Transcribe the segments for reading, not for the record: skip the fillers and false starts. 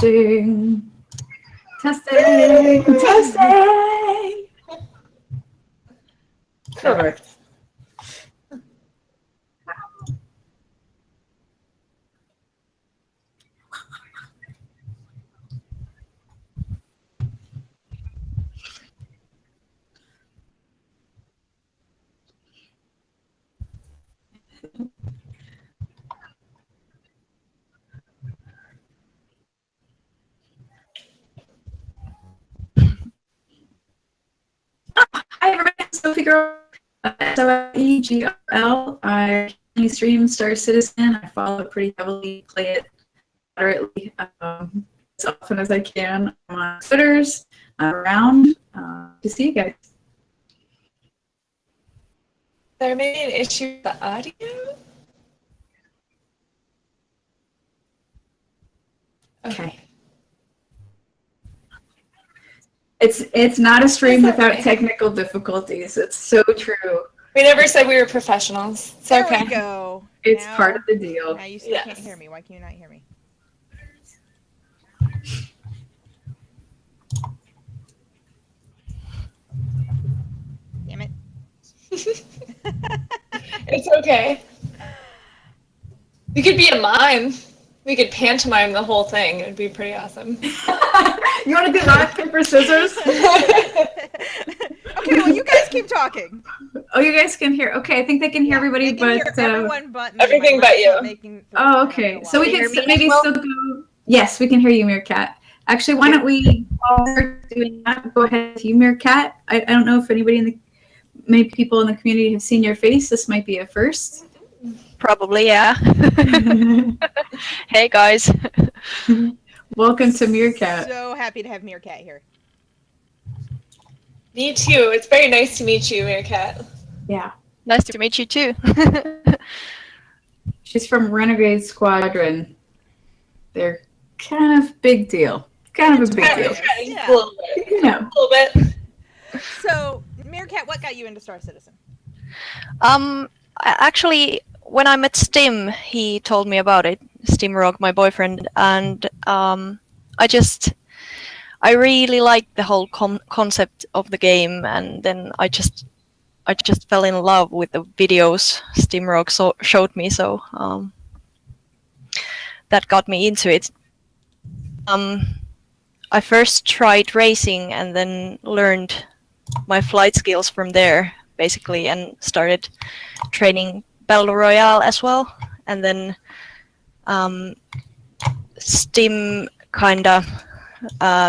Testing. Testing. Testing. Correct. Hi, everybody. Sophie Girl. SOEGRL. I stream Star Citizen. I follow it pretty heavily, play it moderately as often as I can. I'm on Twitters. I'm around to see you guys. There may be an issue with the audio. Okay. It's not a stream without technical difficulties. It's so true. We never said we were professionals. It's there okay. we go. It's part of the deal. Now you still can't hear me. Why can you not hear me? Damn it. It's okay. We could be a mime. We could pantomime the whole thing. It would be pretty awesome. You want to do rock, paper, scissors? Okay, well, you guys keep talking. Oh, you guys can hear. Okay, I think they can hear everybody, They can but hear everyone but me. everything My but you. laptop making- oh, okay. So we can maybe still go. Yes, we can hear you, Meerkat. Actually, why don't we all start doing that? Go ahead with you, Meerkat. I don't know if many people in the community have seen your face. This might be a first. Probably, yeah. Hey, guys. Welcome to Meerkat. So happy to have Meerkat here. Me too. It's very nice to meet you, Meerkat. Yeah. Nice to meet you, too. She's from Renegade Squadron. They're kind of big deal. Kind of a big deal. Yeah. A little bit. You know. A little bit. So, Meerkat, what got you into Star Citizen? Actually, when I met Stim, he told me about it. Stimrock, my boyfriend, and I really liked the whole concept of the game, and then I just fell in love with the videos Stimrock showed me, so that got me into it. I first tried racing and then learned my flight skills from there, basically, and started training Battle Royale as well. And then Stim kinda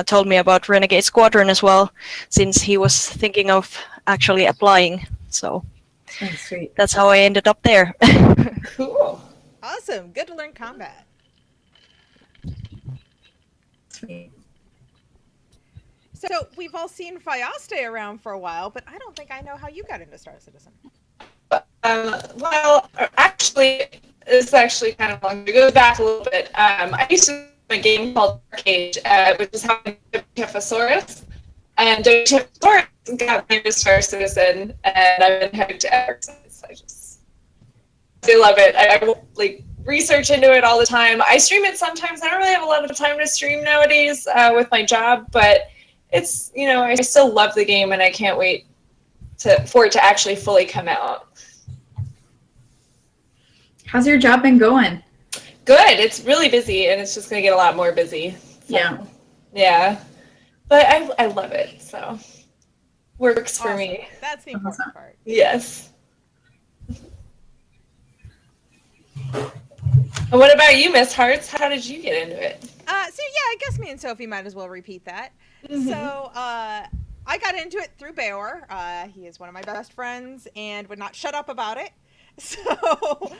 told me about Renegade Squadron as well, since he was thinking of actually applying. So Sweet. that's how I ended up there. Cool. Awesome. Good to learn combat. Sweet. So, we've all seen Fastcart around for a while, but I don't think I know how you got into Star Citizen. Well, actually, it's actually kind of long. It goes back a little bit. I used to play a game called Arcade, which is how I WTFosaurus. And WTFosaurus got me into Star Citizen, and I've been hooked ever since. I love it. I like research into it all the time. I stream it sometimes. I don't really have a lot of time to stream nowadays with my job, but it's, I still love the game, and I can't wait for it to actually fully come out. How's your job been going? Good. It's really busy, and it's just going to get a lot more busy. So, Yeah. Yeah. But I love it, so works for me. That's the important part. Yes. And what about you, Miss Hearts? How did you get into it? I guess me and Sophie might as well repeat that. Mm-hmm. So, I got into it through Bayor. He is one of my best friends and would not shut up about it. So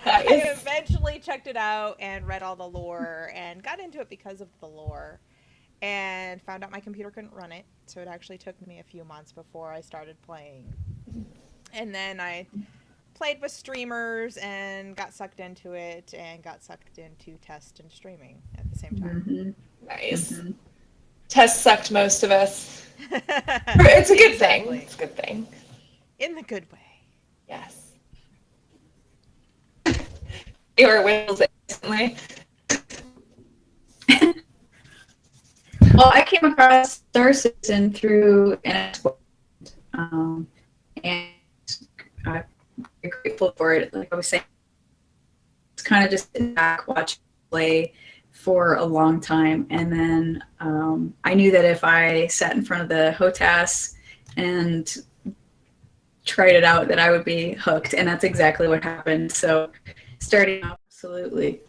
Nice. I eventually checked it out and read all the lore and got into it because of the lore and found out my computer couldn't run it. So it actually took me a few months before I started playing. And then I played with streamers and got sucked into it and got sucked into test and streaming at the same time. Mm-hmm. Nice. Mm-hmm. Test sucked most of us. It's a good thing. Exactly. It's a good thing. In the good way. Yes. Your wheels instantly. came across Star Citizen through an export, and I'm very grateful for it. Like I was saying, it's kind of just sitting back, watching play for a long time, and then I knew that if I sat in front of the HOTAS and tried it out, that I would be hooked, and that's exactly what happened. So, starting off, absolutely.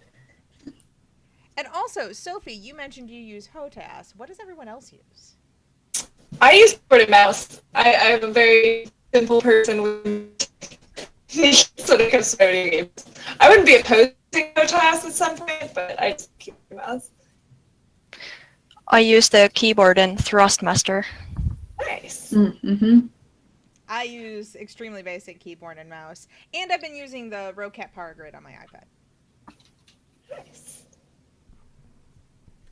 And also, Sophie, you mentioned you use HOTAS. What does everyone else use? I use keyboard and mouse. I'm a very simple person with when it comes to video games. I wouldn't be opposed to HOTAS at some point, but I just keep the mouse. I use the keyboard and Thrustmaster. Nice. Mm-hmm. I use extremely basic keyboard and mouse, and I've been using the RoCat Power Grid on my iPad. Nice.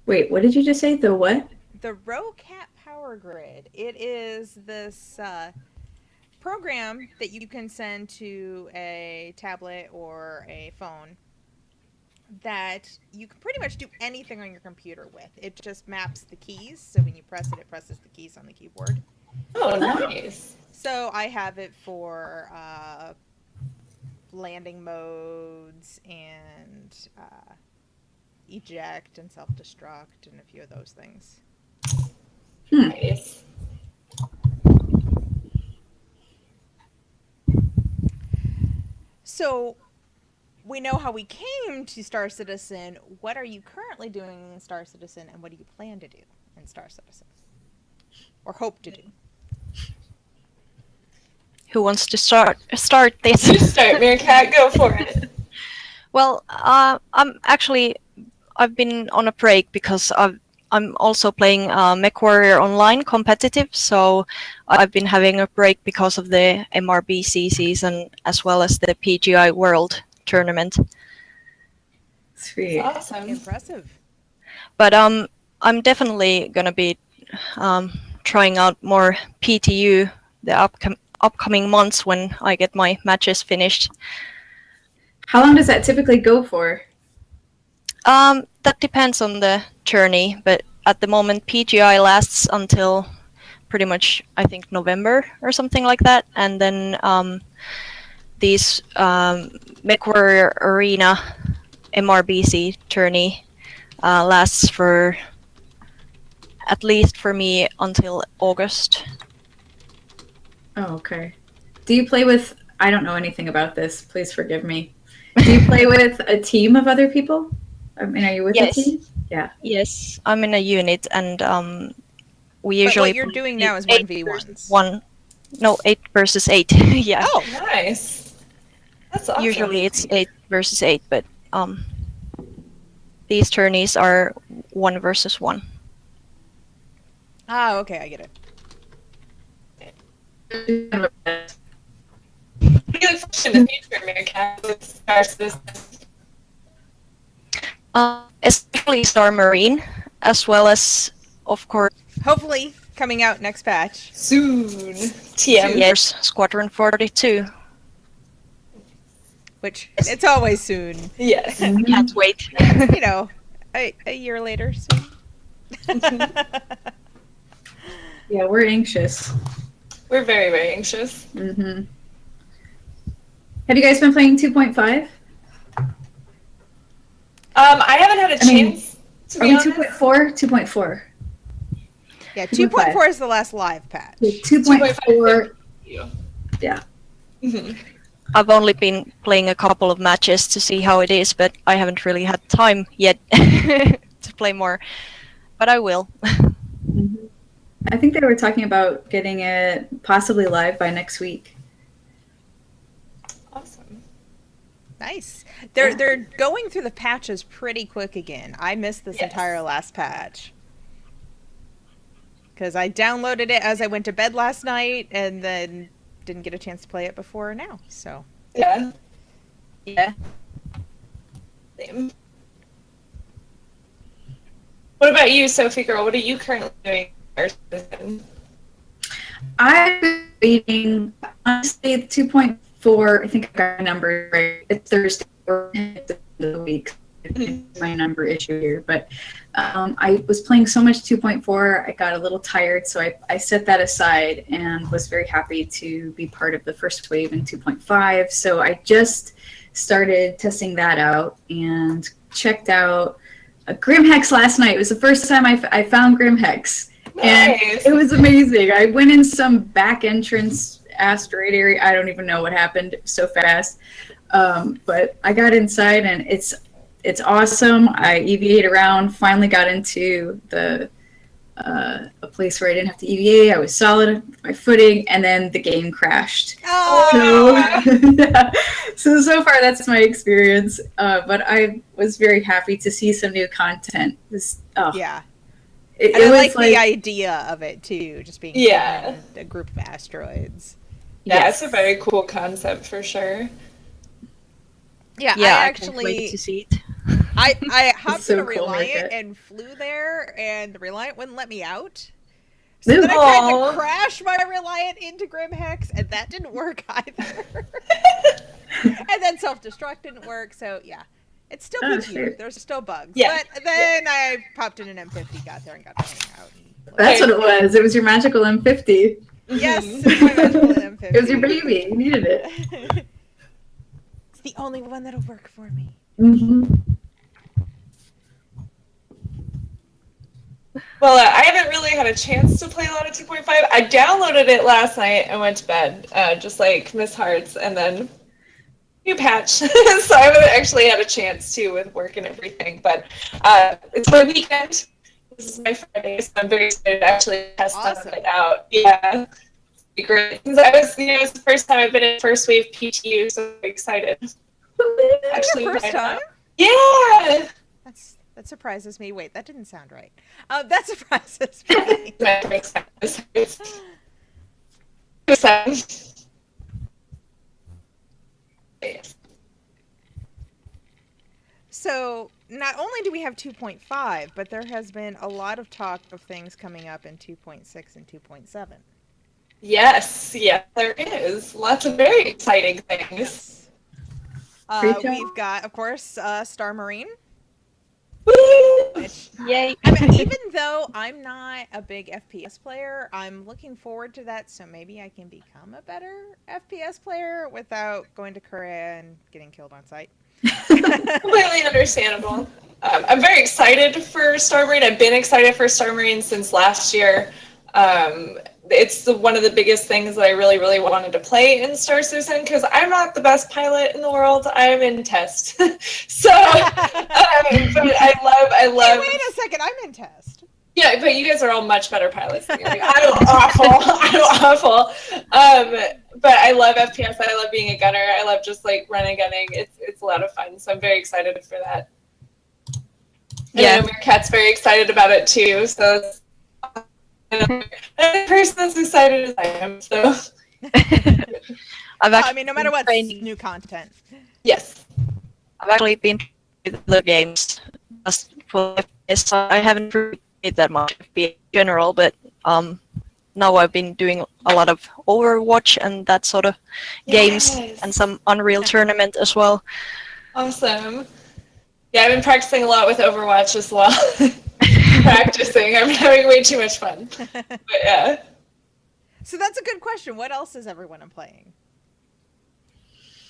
Wait, what did you just say? The what? The RoCat Power Grid. It is this program that you can send to a tablet or a phone that you can pretty much do anything on your computer with. It just maps the keys, so when you press it, it presses the keys on the keyboard. Oh, nice. So I have it for landing modes and eject and self-destruct and a few of those things. Nice. So we know how we came to Star Citizen. What are you currently doing in Star Citizen, and what do you plan to do in Star Citizen? Or hope to do? Who wants to start this? You start, Meerkat. Go for it. Well, I've been on a break because I'm also playing MechWarrior Online competitive, so I've been having a break because of the MRBC season as well as the PGI World Tournament. Sweet. That's awesome. Impressive. But I'm definitely gonna be trying out more PTU the upcoming months when I get my matches finished. How long does that typically go for? That depends on the journey, but at the moment PGI lasts until pretty much I think November or something like that, and then these MechWarrior Arena MRBC tourney lasts for at least for me until August. Oh, okay. Do you play with, I don't know anything about this, please forgive me. Do you play with a team of other people? I mean, are you with Yes. a team? Yeah. Yes, I'm in a unit, and we But usually what you're doing now is 8 1v1s. 8 versus 8. Yeah. Oh, Nice. That's awesome. Usually it's 8 versus 8, but these tourneys are 1 versus 1. ah, okay, I get it. What do you look for in the future, Meerkat, with Star Citizen? Especially Star Marine, as well as, of course, Hopefully, coming out next patch. Soon. TM. yes, Squadron 42. Which, it's always soon. Yes. Can't wait. You know, a year later soon. Yeah, we're anxious. We're very, very anxious. Mm-hmm. Have you guys been playing 2.5? I haven't had a chance, to Are be we honest. 2.4? 2.4. Yeah, 2.5. 2.4 is the last live patch. 2.4. Yeah. Mhm. I've only been playing a couple of matches to see how it is, but I haven't really had time yet to play more. But I will. Mhm. I think they were talking about getting it possibly live by next week. Awesome. Nice. They're going through the patches pretty quick again. I missed this Yes. entire last patch. Because I downloaded it as I went to bed last night and then didn't get a chance to play it before now. So Yeah. Yeah. Same. What about you, Sophie girl? What are you currently doing? I've been waiting, honestly, 2.4, I think I got my number right. It's Thursday or it's the end of the week. It's my number issue here. But I was playing so much 2.4, I got a little tired, so I set that aside and was very happy to be part of the first wave in 2.5. So I just started testing that out and checked out Grim Hex last night. It was the first time I found Grim Hex. And Nice. it was amazing. I went in some back entrance asteroid area. I don't even know what happened so fast. But I got inside and it's awesome. I EVA'd around, finally got into a place where I didn't have to EVA. I was solid with my footing, and then the game crashed. Oh, So far that's my experience. But I was very happy to see some new content. yeah. It And I was like the idea of it too, just being Yeah. a group of asteroids. Yeah, yes. it's a very cool concept for sure. Yeah, Yeah, I I can't wait actually to see it. I hopped so in a cool, Reliant Margaret. and flew there, and the Reliant wouldn't let me out. So then I Aw. tried to crash my Reliant into Grim Hex, and that didn't work either. And then self-destruct didn't work, so yeah. It's still Oh, PG. sure. There's still bugs. Yeah. But then I popped in an M50, got there, and got to hang out. And That's what it was. It was your magical M50. Yes, it's my magical M50. It was your baby. You needed it. It's the only one that'll work for me. Mm-hmm. Well, I haven't really had a chance to play a lot of 2.5. I downloaded it last night and went to bed, just like Miss Hearts, and then new patch. So I haven't actually had a chance to with work and everything. But it's my weekend. This is my Friday, so I'm very excited to actually test some of it out. Yeah, it's be great. Since it's the first time I've been in first wave PTU, so I'm excited. Actually, First time? Yeah. That surprises me. Wait, that didn't sound right. That surprises me. That makes sense. Yes. So, not only do we have 2.5, but there has been a lot of talk of things coming up in 2.6 and 2.7. Yes, there is. Lots of very exciting things. Great job. We've got, of course, Star Marine. Woo! Which, Yay! I mean, even though I'm not a big FPS player, I'm looking forward to that, so maybe I can become a better FPS player without going to Korea and getting killed on sight. Completely understandable. I'm very excited for Star Marine. I've been excited for Star Marine since last year. It's one of the biggest things that I really, really wanted to play in Star Citizen because I'm not the best pilot in the world. I'm in test. So, but I love. Hey, wait a second, I'm in test. Yeah, but you guys are all much better pilots than me. Like, I'm awful. I'm awful. But I love FPS. I love being a gunner. I love just like running gunning. It's a lot of fun. So I'm very excited for that. And I know Meerkat's very excited about it too. So it's another person that's excited as I am. So I mean, no matter what, new content. yes. I've actually been with the games just for FPS. So I haven't really played that much FPS in general, but now I've been doing a lot of Overwatch and that sort of games, and some Unreal Tournament as well. Awesome. Yeah, I've been practicing a lot with Overwatch as well. Practicing. I'm having way too much fun. But yeah. So that's a good question. What else is everyone playing?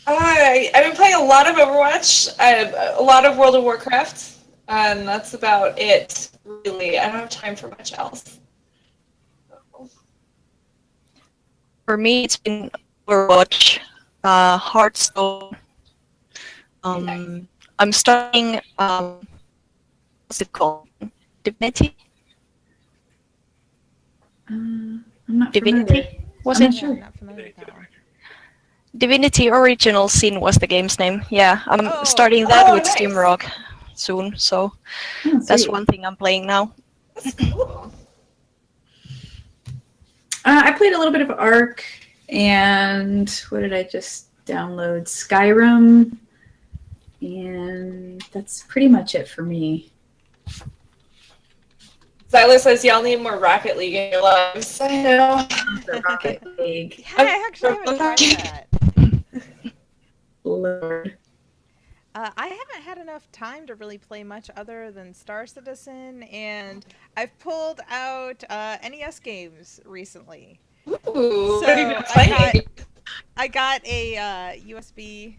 I've been playing a lot of Overwatch, a lot of World of Warcraft, and that's about it, really. I don't have time for much else. For me, it's been Overwatch, Hearthstone. Nice. I'm starting, what's it called? Divinity? I'm not Divinity? familiar. Was I'm it? not sure. I'm not familiar with that one. Divinity Original Sin was the game's name. Yeah, I'm Oh. starting that Oh, with nice. Steamrock soon, so Oh, that's sweet. one thing I'm playing now. That's cool. I played a little bit of Ark, and what did I just download? Skyrim, and that's pretty much it for me. Silas says y'all need more Rocket League in your lives. I know. The Rocket League, Yeah, I actually haven't tried that. Lord. I haven't had enough time to really play much other than Star Citizen, and I've pulled out NES games recently. Ooh, So what have you been playing? I got a USB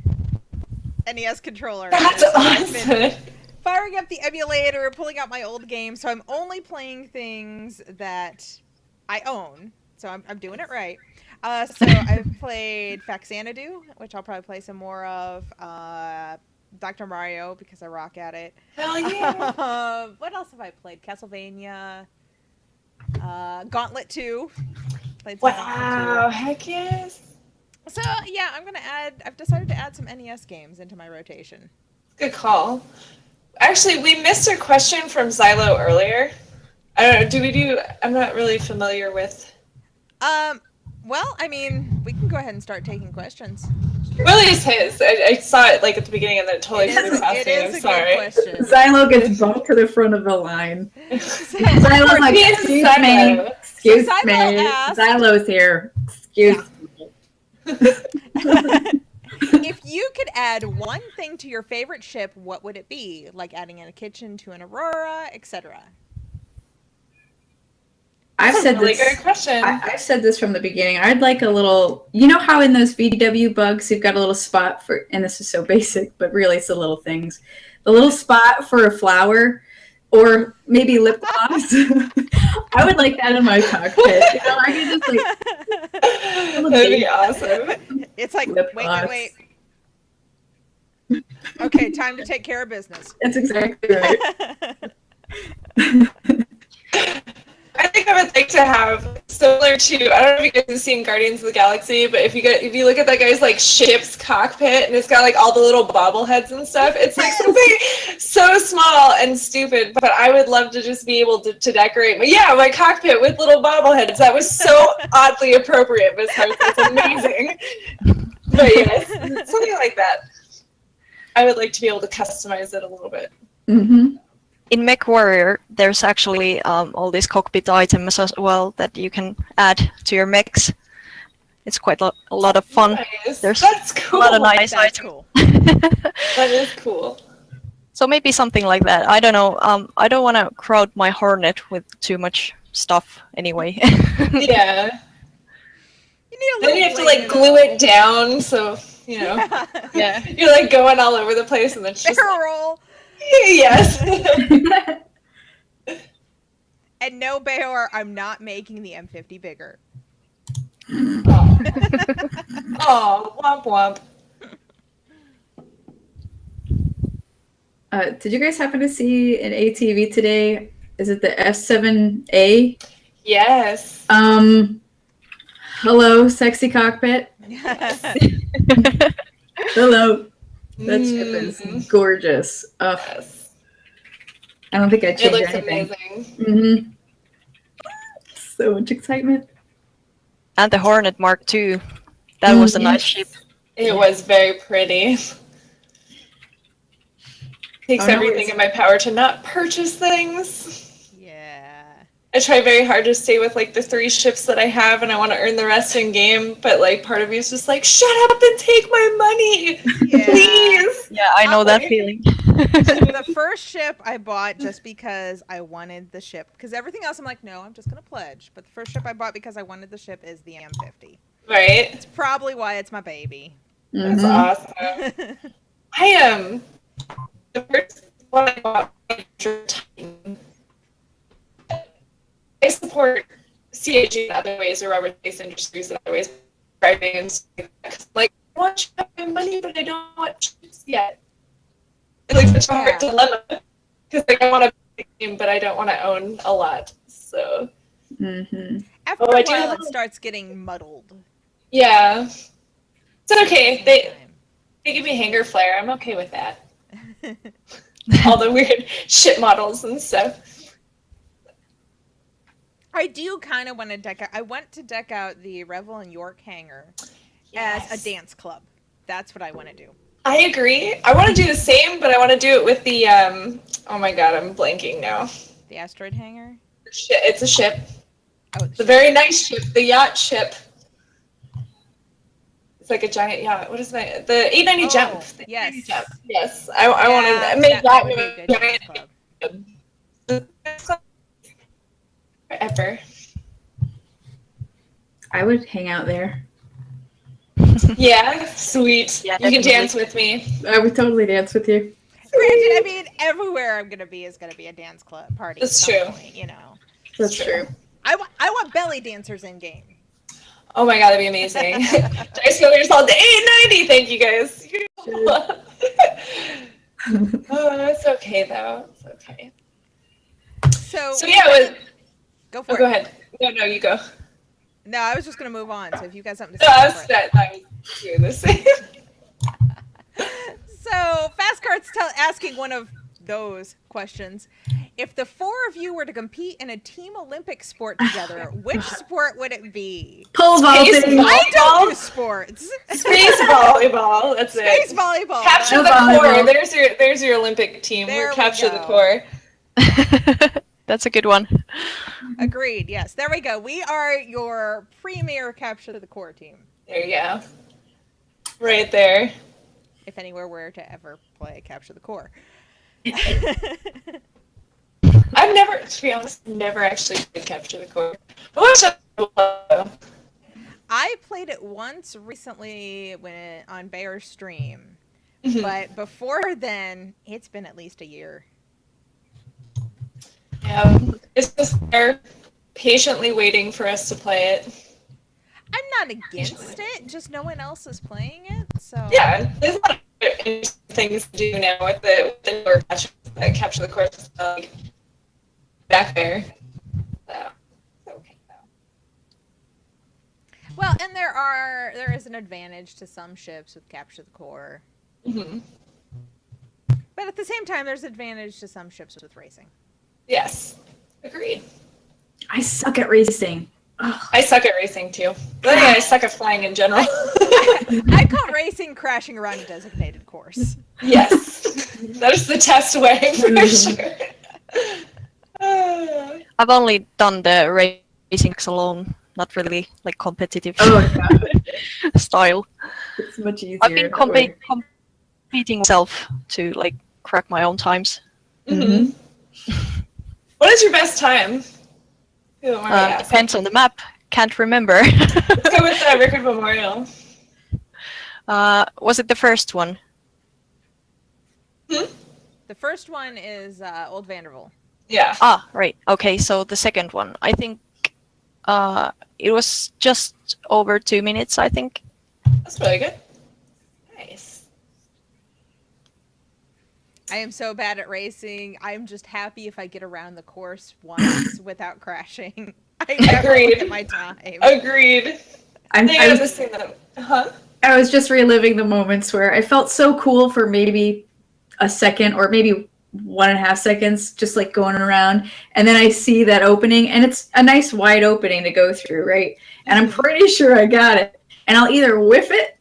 NES controller. That's So I've been awesome. firing up the emulator, pulling out my old games. So I'm only playing things that I own. So I'm doing it right. So I've played Faxanadu, which I'll probably play some more of. Dr. Mario, because I rock at it. Hell yeah. What else have I played? Castlevania. Gauntlet 2. Played some Wow, Gauntlet heck yes. 2. So yeah, I've decided to add some NES games into my rotation. Good call. Actually, we missed a question from Xylo earlier. I don't know, I'm not really familiar with. Well, I mean, we can go ahead and start taking questions. Really is his. I saw it like at the beginning and then it totally It flew past is me. a I'm good sorry. question. Xylo gets bumped to the front of the line. Xylo's like, He is excuse Xylo. me, excuse So Xylo me. asked- Xylo's here. Excuse me. If you could add one thing to your favorite ship, what would it be? Like adding in a kitchen to an Aurora, etc. I've That's a said really this. good question. I've said this from the beginning. I'd like a little. You know how in those VDW bugs you've got a little spot for, and this is so basic, but really it's the little things. The little spot for a flower, or maybe lip gloss. I would like that in my cockpit. You know, I could just like. That'd be awesome. It's like, Lip wait. gloss. Okay, time to take care of business. That's exactly right. I think I would like to have similar to, I don't know if you guys have seen Guardians of the Galaxy, but if you look at that guy's like ship's cockpit and it's got like all the little bobbleheads and stuff, it's like something so small and stupid, but I would love to just be able to decorate my cockpit with little bobbleheads. That was so oddly appropriate, but it's amazing. But yes, something like that. I would like to be able to customize it a little bit. Mm-hmm. In MechWarrior, there's actually all these cockpit items as well that you can add to your mechs. It's quite a lot of fun. Nice. There's That's cool. a lot of nice That's items. cool. That is cool. So maybe something like that. I don't know. I don't want to crowd my Hornet with too much stuff anyway. Yeah. You need a Then little you have to bling like glue it down, so you know. Yeah. You're like going all over the place, and then it's just Barrel roll. yes. And no, Bayor, I'm not making the M50 bigger. Oh, womp womp. Did you guys happen to see an ATV today? Is it the F7A? Yes. Hello, sexy cockpit. Hello. That ship is gorgeous. Yes. I don't think I'd It change looks anything. amazing. Mm-hmm. So much excitement. And the Hornet Mark II. That was a Mhm. nice ship. It was very pretty. Takes Oh, no, everything it's- in my power to not purchase things. Yeah. I try very hard to stay with like the 3 ships that I have, and I want to earn the rest in game. But like, part of me is just like, shut up and take my money, Yeah. please. Yeah, I know that Okay. feeling. The first ship I bought just because I wanted the ship. Because everything else I'm like, no, I'm just going to pledge. But the first ship I bought because I wanted the ship is the M50. Right? It's probably why it's my baby. That's Mhm. awesome. I am. The first one I bought was Titan. I support CAG in other ways, or rubber space industries in other ways, driving and stuff like that. 'Cause, like, I want to have my money, but I don't want chips yet. It's like such a hard dilemma. Because like, I want to play the game, but I don't want to own a lot. So, Mhm. After Oh, I a do while, have- it starts getting muddled. yeah. It's okay. They Time. give me hanger flare. I'm okay with that. All the weird ship models and stuff. I do kind of want to deck out. I want to deck out the Revel and York hangar as a dance club. That's what I want to do. I agree. I want to do the same, but I want to do it with the oh my god, I'm blanking now. The asteroid hangar. It's a ship. Oh, It's a very nice ship, the yacht ship. It's like a giant yacht. What is that? The 890 jump. The 890 yes. jump. Yes. I want to make that would that be a good dance club. forever. I would hang out there. Yeah, sweet. Yeah, you can definitely. dance with me. I would totally dance with you. Granted, I mean, everywhere I'm gonna be is gonna be a dance club party. That's at some true. Point, you know. That's true. I want belly dancers in game. Oh my god, that'd be amazing. Dice Killers all day. 890. Thank you guys. Oh, it's okay though. It's okay. So yeah, it was. Go for it. Go ahead. No, you go. No, I was just gonna move on. So if you guys have something to No, say, I go was, for it. I was doing the same. So Fastcart's asking one of those questions. If the four of you were to compete in a team Olympic sport together, which sport would it be? Pole vaulting. I don't do sports. Space volleyball. That's Space it. volleyball. Capture the Volleyball. core. There's your Olympic team. There We're we capture the go. core. That's a good one. Agreed. Yes. There we go. We are your premier capture the core team. There you go. Right there. If anywhere were to ever play capture the core. I've never, to be honest, never actually played capture the core. I played it once recently on Bear's stream, Mhm. but before then, it's been at least a year. Yeah, it's just there, patiently waiting for us to play it. I'm not against it, just no one else is playing it, so... Yeah, there's a lot of interesting things to do now with the newer capture the core like, back there. So, it's okay though. Well, and there is an advantage to some ships with capture the core, Mm-hmm. but at the same time, there's advantage to some ships with racing. Yes, agreed. I suck at racing. Ugh. I suck at racing too. But yeah, I suck at flying in general. I call racing crashing around a designated course. Yes, that is the test way for sure. I've only done the racing alone, not really like competitive Oh god, style. it's much easier. I've been that way. competing myself to like crack my own times. Mm-hmm. What is your best time? Depends on the map. Can't remember. Let's go with Record Memorial. Was it the first one? Hmm? The first one is Old Vanderbilt. Yeah. Ah, right. Okay, so the second one. I think it was just over 2 minutes, I think. That's really good. Nice. I am so bad at racing. I'm just happy if I get around the course once without crashing. I never Agreed. look at my time. Agreed. I'm, I I, was was, just saying that. Huh? I was just reliving the moments where I felt so cool for maybe a second or maybe 1.5 seconds, just like going around. And then I see that opening, and it's a nice wide opening to go through, right? And I'm pretty sure I got it. And I'll either whiff it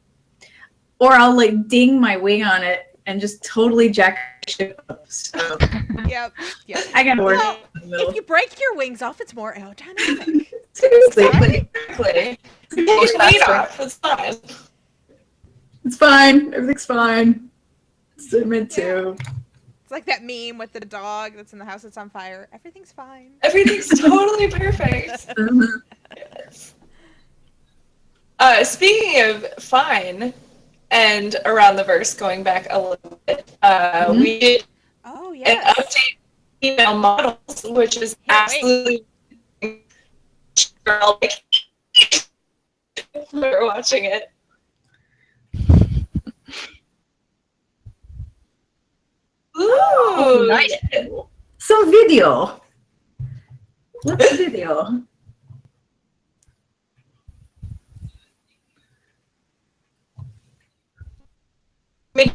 or I'll like ding my wing on it and just totally jack shit up. So Yep. I gotta work Well, in the middle. if you break your wings off, it's more aerodynamic. Seriously, Exactly. You get your weight off. It's fine. it's fine. Everything's fine. It's meant to. It's like that meme with the dog that's in the house that's on fire. Everything's fine. Everything's totally perfect. Mhm. Yes. Speaking of fine and around the verse, going back a little bit, we did Oh, an yes. update female models, which is absolutely like we're watching it. Ooh, nice. Some video. What's the video?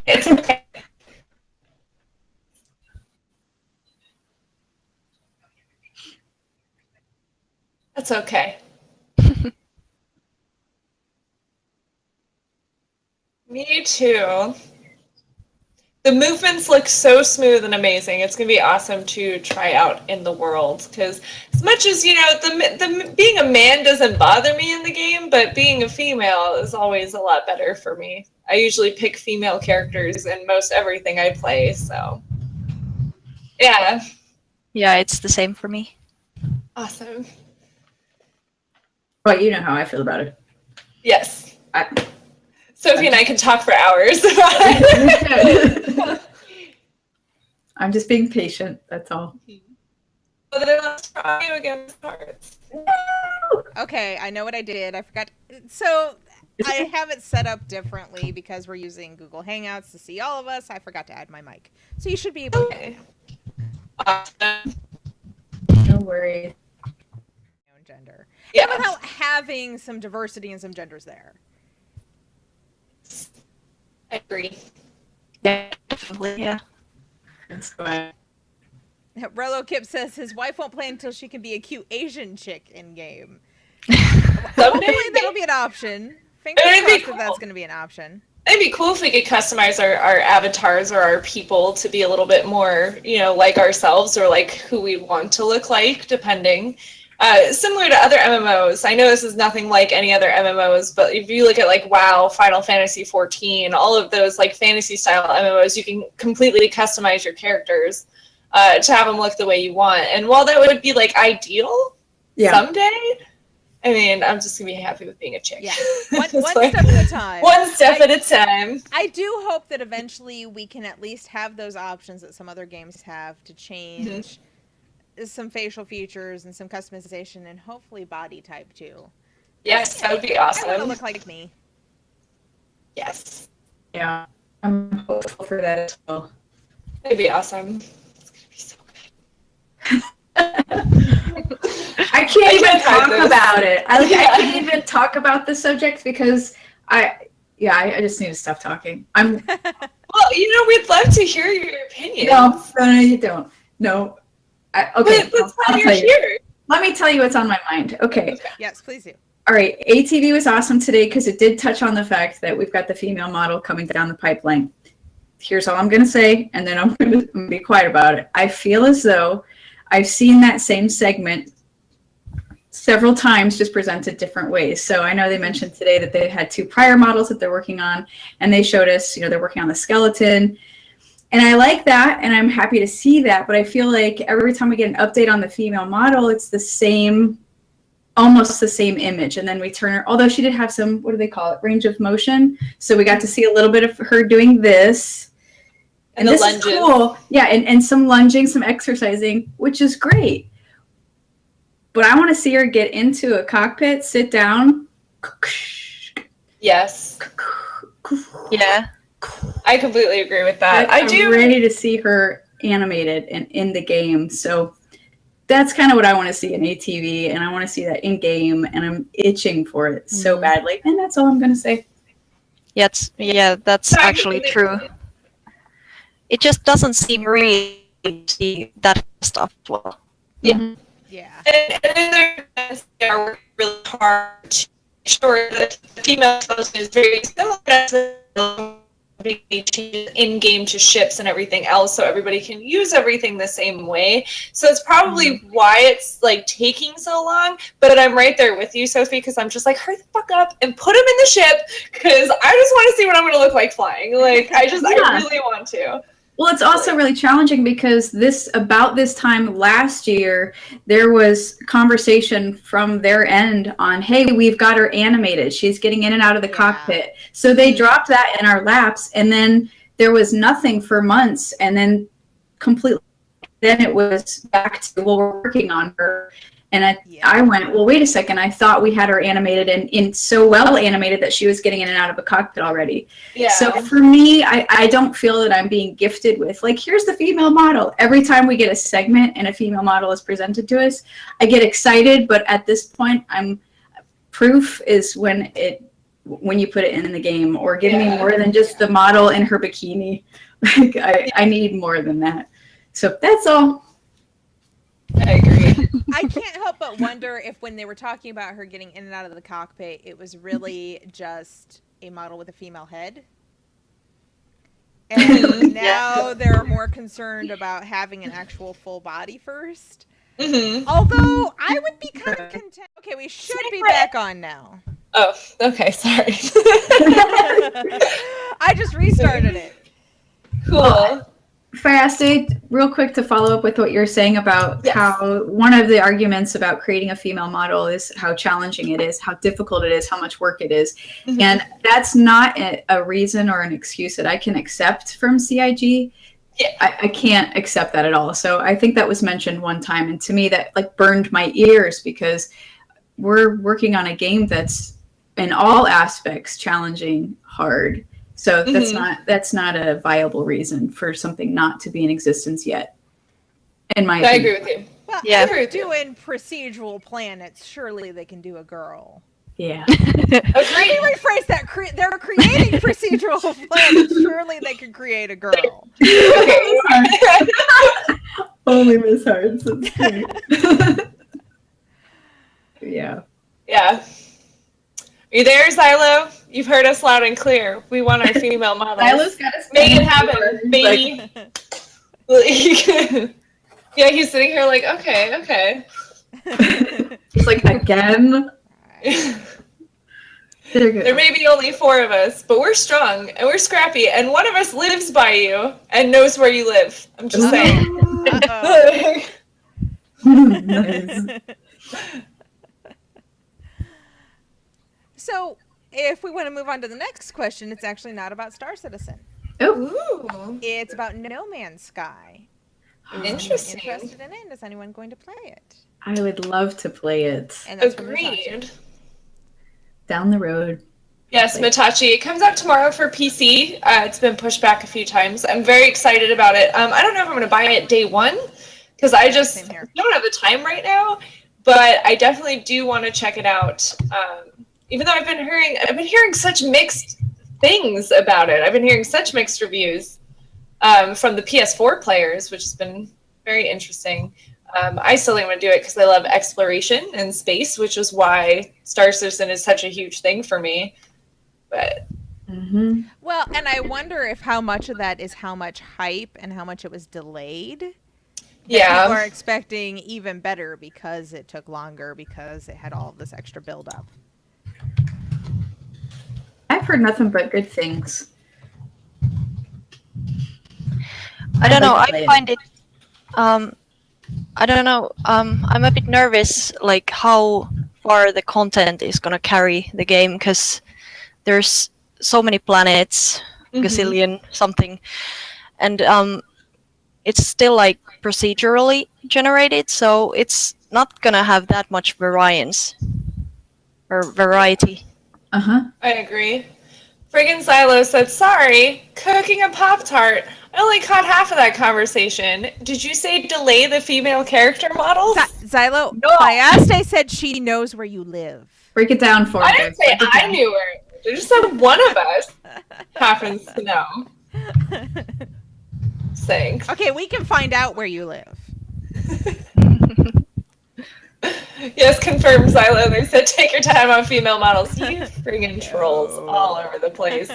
It's okay. That's okay. Me too. The movements look so smooth and amazing. It's going to be awesome to try out in the world, because as much as, the being a man doesn't bother me in the game, but being a female is always a lot better for me. I usually pick female characters in most everything I play, so yeah. Yeah, it's the same for me. Awesome. Well, you know how I feel about it. Yes. Sophie and I can talk for hours. I'm just being patient. That's all. But then let's try you again. Okay, I know what I did. I forgot. So I have it set up differently because we're using Google Hangouts to see all of us. I forgot to add my mic. So you should be able to Okay. Awesome. No worries. your own gender. Yeah. And without having some diversity and some genders there. I agree. Yeah, definitely. Yeah. That's fine. Relo Kip says his wife won't play until she can be a cute Asian chick in game. Someday, Hopefully that'll be an option. Fingers It'd be crossed that that's cool. going to be an option. It'd be cool if we could customize our avatars or our people to be a little bit more, like ourselves, or like who we want to look like, depending. Similar to other MMOs. I know this is nothing like any other MMOs, but if you look at like WoW, Final Fantasy 14, all of those like fantasy style MMOs, you can completely customize your characters to have them look the way you want. And while that would be like ideal someday, I mean, I'm just gonna be happy with being a chick. Yeah, one step at a time. One step at a time. I do hope that eventually we can at least have those options that some other games have to change some facial features and some customization, and hopefully body type too. Yes, that would be I want to awesome. look like me. Yes, Yeah, I'm hopeful for that as well. it'd be awesome. It's gonna be so good. I can't even can't hide talk this. about it. I can't even talk about the subject because I just need to stop talking. Well, we'd love to hear your opinion. No, you don't. No. Okay. But that's why I'll you're tell you. here. Let me tell you what's on my mind. Okay. Yes, please do. All right. ATV was awesome today because it did touch on the fact that we've got the female model coming down the pipeline. Here's all I'm going to say, and then I'm going to be quiet about it. I feel as though I've seen that same segment several times, just presented different ways. So I know they mentioned today that they had 2 prior models that they're working on, and they showed us, they're working on the skeleton. And I like that, and I'm happy to see that, but I feel like every time we get an update on the female model, it's the same, almost the same image. And then we turn her, although she did have some, what do they call it, range of motion. So we got to see a little bit of her doing this. And this the lunges. is cool. Yeah, and some lunging, some exercising, which is great. But I want to see her get into a cockpit, sit down. Yes. Yeah. I completely agree with that. I'm ready to see her animated and in the game. So that's kind of what I want to see in ATV, and I want to see that in game, and I'm itching for it so badly. And that's all I'm going to say. That's actually true. It just doesn't seem real to see that stuff well. Yeah. Yeah. And they are working really hard to make sure that the female skeleton is very similar to in-game to ships and everything else, so everybody can use everything the same way. So it's probably why it's like taking so long, but I'm right there with you, Sophie, because I'm just like, hurry the fuck up and put him in the ship, because I just want to see what I'm going to look like flying. Like, I really want to. Well, it's also really challenging because about this time last year, there was conversation from their end on, hey, we've got her animated. She's getting in and out of the cockpit. So they dropped that in our laps, and then there was nothing for months, and then completely, then it was back to, well, we're working on her. And I went, well, wait a second. I thought we had her animated and in so well animated that she was getting in and out of a cockpit already. Yeah. So for me, I don't feel that I'm being gifted with, like, here's the female model. Every time we get a segment and a female model is presented to us, I get excited. But at this point, proof is when you put it in the game, or give me more than just the model in her bikini. Like, I need more than that. So that's all. I agree. I can't help but wonder if when they were talking about her getting in and out of the cockpit, it was really just a model with a female head. And now they're more concerned about having an actual full body first. Although I would be kind of content. Okay, we should be back on now. Oh, okay, sorry. I just restarted it. Cool. Fast, real quick to follow up with what you're saying about how one of the arguments about creating a female model is how challenging it is, how difficult it is, how much work it is. And that's not a reason or an excuse that I can accept from CIG. Yeah. I can't accept that at all. So I think that was mentioned one time. And to me, that like burned my ears because we're working on a game that's in all aspects challenging, hard. So that's not a viable reason for something not to be in existence yet. In my opinion. I agree with you. Well, if they're doing procedural planets, surely they can do a girl. Yeah. Let me rephrase that. They're creating procedural planets. Surely they can create a girl. Only Miss Hearts. That's great. Yeah. Yeah. Are you there, Xylo? You've heard us loud and clear. We want our female models. Xylo's got us. Make it happen, baby. Yeah, he's sitting here like, okay. He's like, again? There may be only 4 of us, but we're strong and we're scrappy, and one of us lives by you and knows where you live. I'm just saying. Nice. So, if we want to move on to the next question, it's actually not about Star Citizen. Oh. It's about No Man's Sky. Interesting. Interested in it? Is anyone going to play it? I would love to play it. And that's Agreed. Down the road. Yes, Mitachi. It comes out tomorrow for PC. It's been pushed back a few times. I'm very excited about it. I don't know if I'm going to buy it day one because I just don't have the time right now. But I definitely do want to check it out. Even though I've been hearing such mixed things about it. I've been hearing such mixed reviews from the PS4 players, which has been very interesting. I still think I'm going to do it because I love exploration and space, which is why Star Citizen is such a huge thing for me. But well, and I wonder if how much of that is how much hype and how much it was delayed. Yeah. People are expecting even better because it took longer because it had all of this extra buildup. I've heard nothing but good things. I don't know. I find it. I don't know. I'm a bit nervous, like how far the content is gonna carry the game, because there's so many planets, gazillion something, and it's still like procedurally generated, so it's not gonna have that much variance or variety. I agree. Friggin' Xylo said, sorry, cooking a Pop-Tart. I only caught half of that conversation. Did you say delay the female character models? Xylo, No. Fastcart said she knows where you live. Break it down for me. I didn't say I knew her. I just said one of us happens to know. Thanks. Okay, we can find out where you live. Yes, confirmed, Xylo. They said take your time on female models. You friggin' trolls all over the place.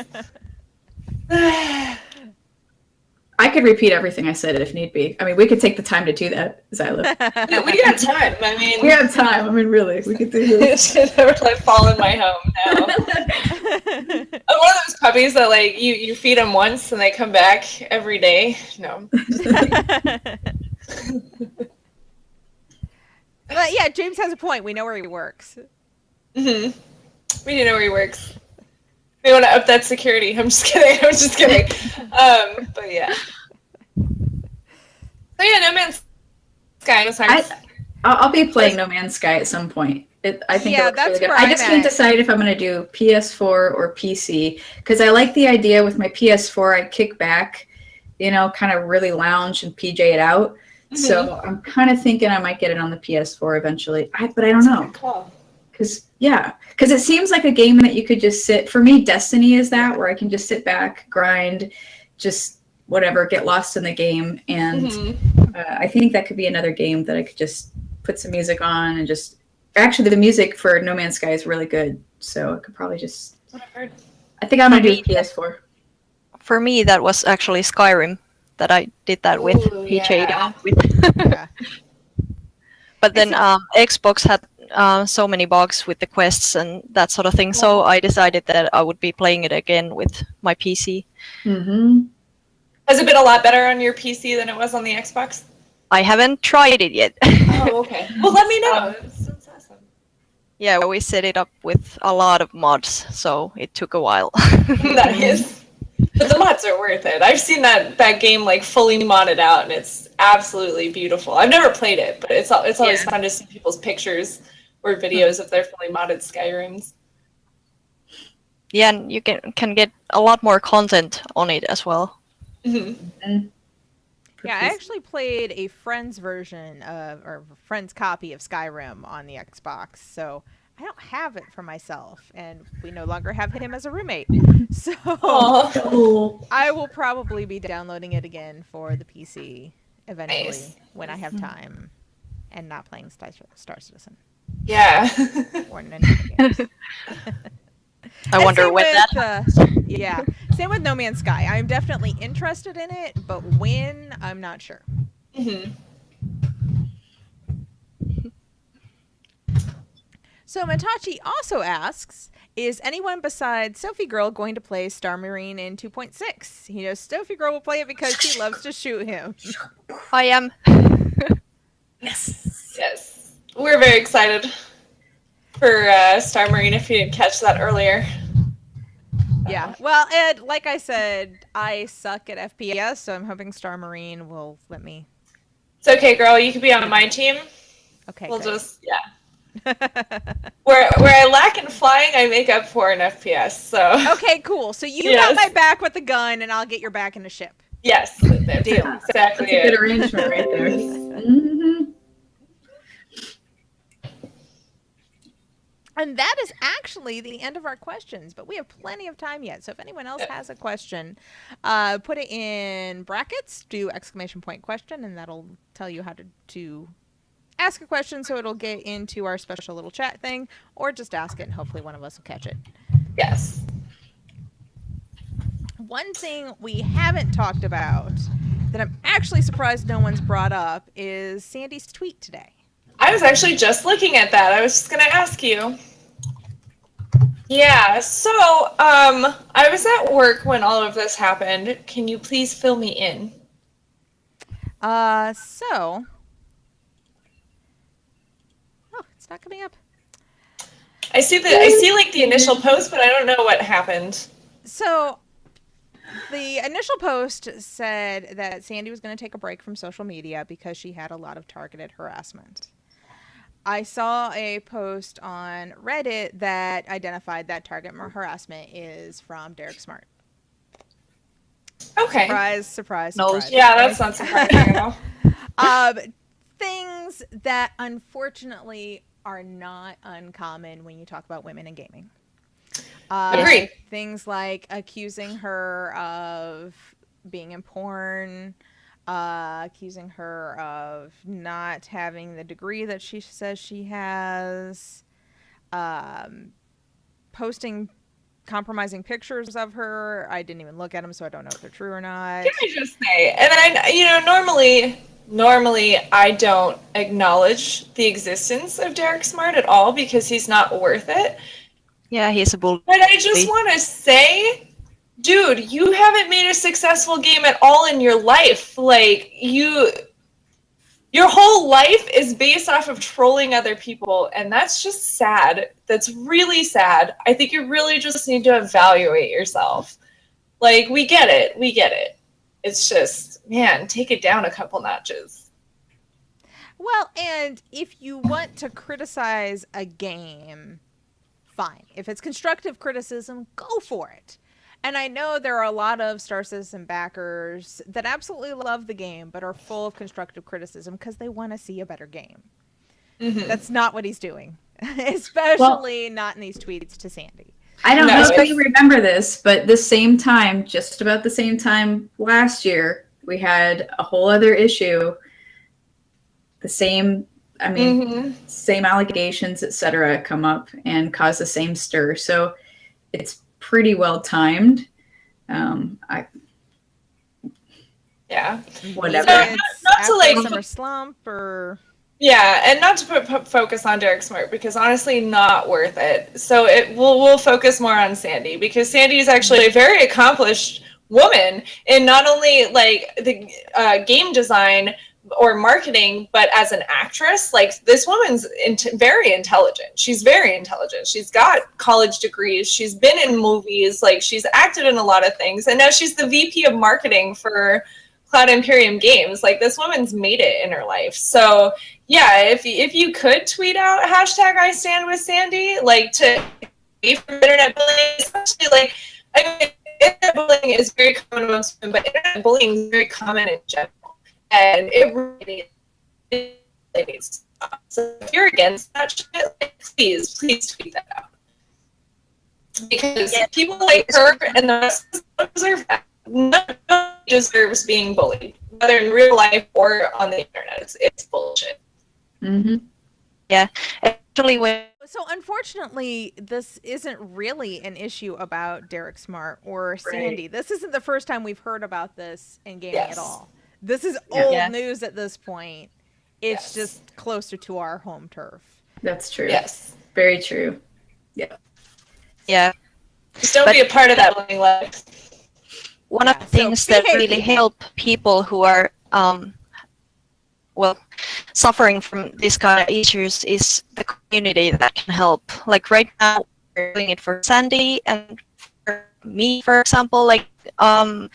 I could repeat everything I said if need be. I mean, we could take the time to do that, Xylo. Yeah, we got time. I mean, We have time. I mean, really, we could do this. It should never like fall in my home now. I'm one of those puppies that like you feed them once and they come back every day. No. But yeah, James has a point. We know where he works. We do know where he works. We want to up that security. I'm just kidding. But yeah. So yeah, No Man's Sky. I'll be playing No Man's Sky at some point. I think it looks that's really good. where I just I'm can't at. decide if I'm going to do PS4 or PC because I like the idea with my PS4. I kick back, kind of really lounge and PJ it out. So I'm kind of thinking I might get it on the PS4 eventually. But I don't know. Because it seems like a game that you could just sit. For me, Destiny is that where I can just sit back, grind, just whatever, get lost in the game. And I think that could be another game that I could just put some music on and just. Actually, the music for No Man's Sky is really good, so I could probably just. I think I'm gonna do PS4. For me, that was actually Skyrim that I did that with Ooh, Ph.Z. yeah. Yeah. But then Xbox had so many bugs with the quests and that sort of thing, so I decided that I would be playing it again with my PC. Mm-hmm. Has it been a lot better on your PC than it was on the Xbox? I haven't tried it yet. Oh, okay. Well, let me know. That's awesome. Yeah, we set it up with a lot of mods, so it took a while. Nice. But the mods are worth it. I've seen that game like fully modded out, and it's absolutely beautiful. I've never played it, but it's always fun to see people's pictures or videos of their fully modded Skyrims. Yeah, and you can get a lot more content on it as well. Mm-hmm. Yeah, I actually played a friend's version of, or friend's copy of Skyrim on the Xbox, so I don't have it for myself, and we no longer have him as a roommate. So I will probably be downloading it again for the PC eventually when I have time and not playing Star Citizen. Yeah. Or Nintendo games. I wonder when that yeah. Same with No Man's Sky. I'm definitely interested in it, but when, I'm not sure. Mm-hmm. So Matachi also asks, is anyone besides Sophie Girl going to play Star Marine in 2.6? He knows Sophie Girl will play it because she loves to shoot him. I am. Yes. Yes. We're very excited for Star Marine, if you didn't catch that earlier. Yeah. Well, Ed, like I said, I suck at FPS, so I'm hoping Star Marine will let me. It's okay, girl. You can be on my team. Okay. We'll good. just, where I lack in flying, I make up for in FPS. So. Okay, cool. So you got my back with the gun, and I'll get your back in the ship. Yes. Deal. Exactly. That's a good arrangement right there. Mm-hmm. And that is actually the end of our questions, but we have plenty of time yet. So if anyone else has a question, put it in brackets, do exclamation point question, and that'll tell you how to ask a question, so it'll get into our special little chat thing, or just ask it and hopefully one of us will catch it. Yes. One thing we haven't talked about that I'm actually surprised no one's brought up is Sandy's tweet today. I was actually just looking at that. I was just going to ask you. Yeah, so I was at work when all of this happened. Can you please fill me in? Oh, it's not coming up. I see like the initial post, but I don't know what happened. So the initial post said that Sandy was going to take a break from social media because she had a lot of targeted harassment. I saw a post on Reddit that identified that target harassment is from Derek Smart. Okay. Surprise. Yeah, that's not surprising at all. Things that unfortunately are not uncommon when you talk about women in gaming. Agreed. Things like accusing her of being in porn, accusing her of not having the degree that she says she has, posting compromising pictures of her. I didn't even look at them, so I don't know if they're true or not. Can I just say, and normally I don't acknowledge the existence of Derek Smart at all because he's not worth it. Yeah, he's a bull. But I just want to say, dude, you haven't made a successful game at all in your life. Like, your whole life is based off of trolling other people, and that's just sad. That's really sad. I think you really just need to evaluate yourself. Like, we get it. It's just, man, take it down a couple notches. Well, and if you want to criticize a game, fine. If it's constructive criticism, go for it. And I know there are a lot of Star Citizen backers that absolutely love the game, but are full of constructive criticism because they want to see a better game. Mm-hmm. That's not what he's doing, especially not in these tweets to Sandy. I don't know if you remember this, but just about the same time last year, we had a whole other issue. Same allegations, etc., come up and cause the same stir. So it's pretty well timed. I Yeah. whatever. So, It's not to, after like- the summer slump or Yeah, and not to put focus on Derek Smart, because honestly, not worth it. So we'll focus more on Sandy, because Sandy is actually a very accomplished woman in not only like the game design or marketing, but as an actress. Like, this woman's very intelligent. She's very intelligent. She's got college degrees. She's been in movies. Like, she's acted in a lot of things, and now she's the VP of marketing for Cloud Imperium Games. Like, this woman's made it in her life. So yeah, if you could tweet out hashtag I stand with Sandy, like, to be from internet bullying, especially, like, I mean, internet bullying is very common amongst women, but internet bullying is very common in general, and it really needs to stop. So if you're against that shit, like, please tweet that out, because people like her and the rest of us deserve that. No one deserves being bullied, whether in real life or on the internet. It's bullshit. Mm-hmm. Yeah, actually, So unfortunately, this isn't really an issue about Derek Smart or Sandy. Right. This isn't the first time we've heard about this in gaming Yes. at all. This is Yeah. old Yeah. news at this point. It's Yes. just closer to our home turf. That's true. Yes. Very true. yeah, Just don't But- be a part of that bullying life. one of the So things that behave. really help people who are suffering from these kind of issues is the community that can help. Like, right now we're doing it for Sandy, and for me, for example, like the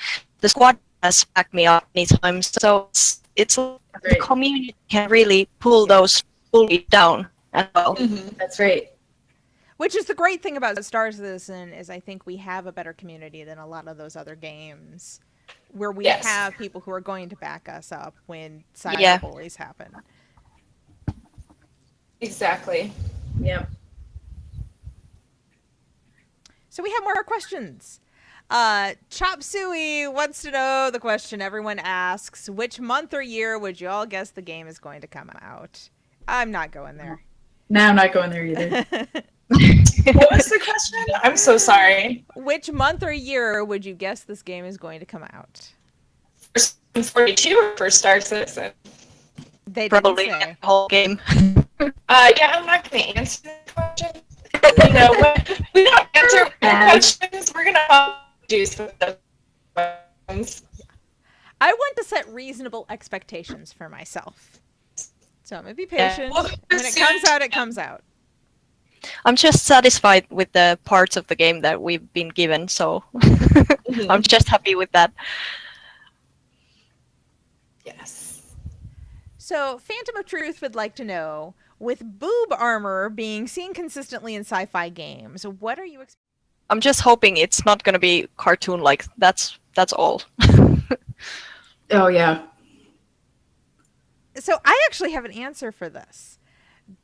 squad has backed me up many times, so it's the Right. community can really pull those bullies down as well. That's right. Which is the great thing about Star Citizen is I think we have a better community than a lot of those other games where we Yes. have people who are going to back us up when cyber Yeah. bullies happen. Exactly. Yep. So we have more questions. Chop Suey wants to know the question everyone asks: which month or year would you all guess the game is going to come out? I'm not going there. No, I'm not going there either. What was the question? I'm so sorry. Which month or year would you guess this game is going to come out? First 42 or first Star Citizen? They Probably didn't say. the whole game. Yeah, I'm not going to answer the question. You know, when we don't answer questions, we're going to do some questions. I want to set reasonable expectations for myself. So I'm going to be patient. Well, When it comes out, it comes out. I'm just satisfied with the parts of the game that we've been given, so I'm just happy with that. Yes. So Phantom of Truth would like to know, with boob armor being seen consistently in sci-fi games, what are you expecting? I'm just hoping it's not going to be cartoon-like. That's all. Oh yeah. So I actually have an answer for this,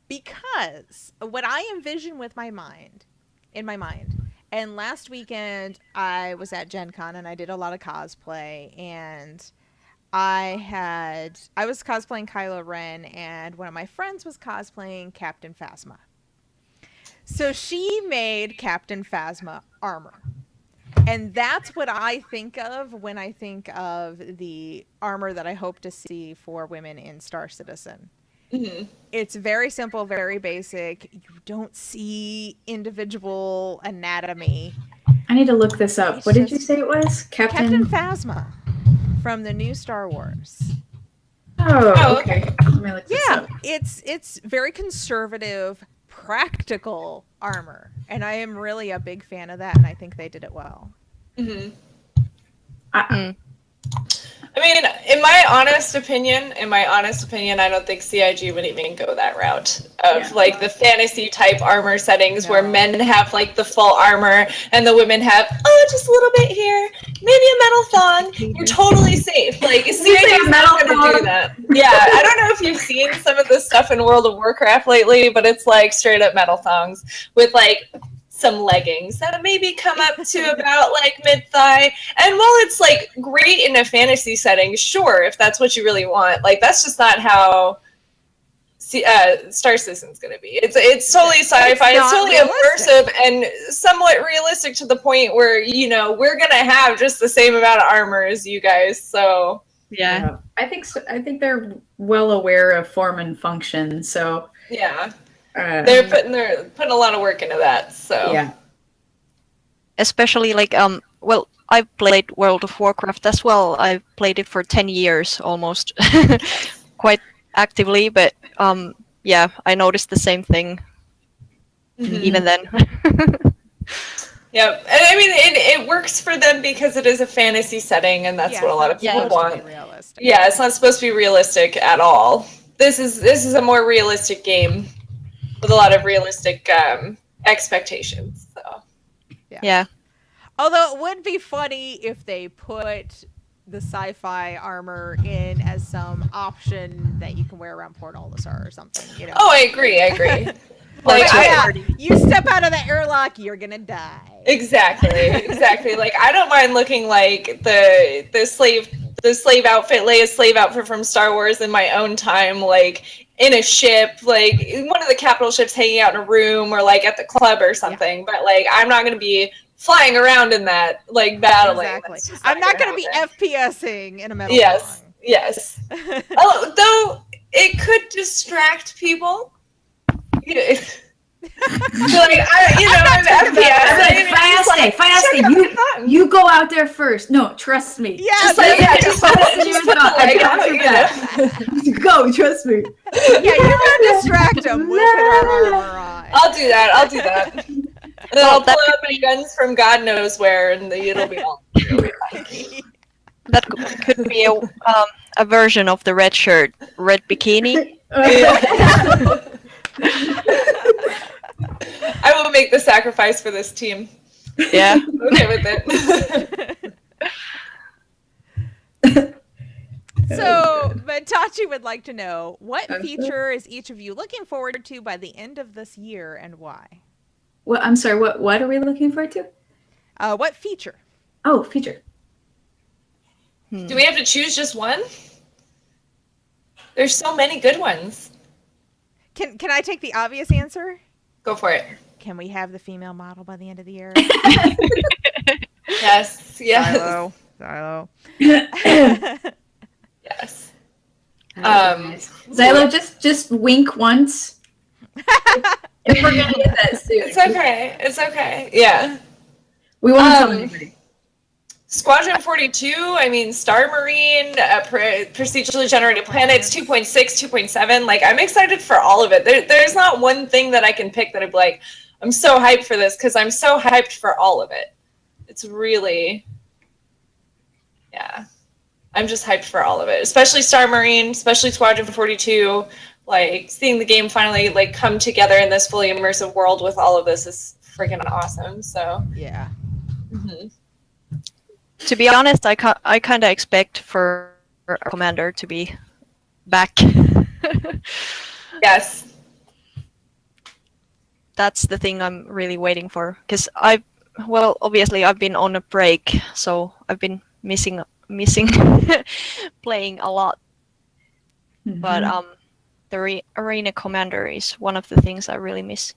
because what I envision with in my mind, and last weekend I was at Gen Con and I did a lot of cosplay, and I was cosplaying Kylo Ren, and one of my friends was cosplaying Captain Phasma. So she made Captain Phasma armor. And that's what I think of when I think of the armor that I hope to see for women in Star Citizen. Mm-hmm. It's very simple, very basic. You don't see individual anatomy. I need to look this up. It's What did you just- say it was? Captain Phasma from the new Star Wars. Oh, okay. Let me look this Yeah, up. it's very conservative, practical armor, and I am really a big fan of that, and I think they did it well. Mm-hmm. I, I mean, in my honest opinion, I don't think CIG would even go that route of Yeah. like the fantasy type armor settings where No. men have like the full armor and the women have just a little bit here, maybe a metal thong. You're totally safe. Like CIG is not going to do that. Yeah, I don't know if you've seen some of this stuff in World of Warcraft lately, but it's like straight up metal thongs with like some leggings that maybe come up to about like mid-thigh. And while it's like great in a fantasy setting, sure, if that's what you really want, like that's just not how Star Citizen's going to be. It's totally sci-fi. It's totally immersive and somewhat realistic to the point where, you know, we're going to have just the same amount of armor as you guys. So yeah. I think so. I think they're well aware of form and function. So yeah, they're putting a lot of work into that. So yeah. Especially like well, I played World of Warcraft as well. I've played it for 10 years almost, quite actively. But yeah, I noticed the same thing even then. Yep, and I mean it works for them because it is a fantasy setting, and that's what a lot of people want. Yeah, it's not supposed to be realistic at all. This is a more realistic game with a lot of realistic expectations. So yeah. Although it would be funny if they put the sci-fi armor in as some option that you can wear around Port Olisar or something. You know? Oh, I agree. Like you step out of the airlock, you're gonna die. Exactly. Like I don't mind looking like the slave outfit, Leia's slave outfit from Star Wars in my own time, like in a ship, like one of the capital ships, hanging out in a room or like at the club or something. Yeah. But like I'm not gonna be flying around in that, like battling. Exactly. I'm not gonna be FPSing in a metal. Yes. Oh, though it could distract people. I'm FPS. You go out there first. No, trust me. Yeah, go, trust me. Yeah, you're gonna distract them. We'll put our armor on. I'll do that. And then I'll pull out my guns from God knows where, and it'll be all. That could be a version of the red shirt, red bikini. I will make the sacrifice for this team. Yeah. Okay with it. So, but Tachi would like to know, what feature is each of you looking forward to by the end of this year and why? Well, I'm sorry, what are we looking forward to? What feature? Oh, feature. Do we have to choose just one? There's so many good ones. Can I take the obvious answer? Go for it. Can we have the female model by the end of the year? Yes. Silo. Yes. Xylo, just wink once. If we're gonna get that soon. It's okay. Yeah. We won't tell anybody. Squadron 42, I mean, Star Marine, procedurally generated planets, 2.6, 2.7. Like, I'm excited for all of it. There's not one thing that I can pick that I'd be like, I'm so hyped for this, because I'm so hyped for all of it. It's really, yeah. I'm just hyped for all of it, especially Star Marine, especially Squadron 42. Like, seeing the game finally, like, come together in this fully immersive world with all of this is freaking awesome, so. Yeah. Mm-hmm. To be honest, I kind of expect for a commander to be back. Yes. That's the thing I'm really waiting for. Because obviously I've been on a break, so I've been missing playing a lot. Mm-hmm. But the arena commander is one of the things I really miss.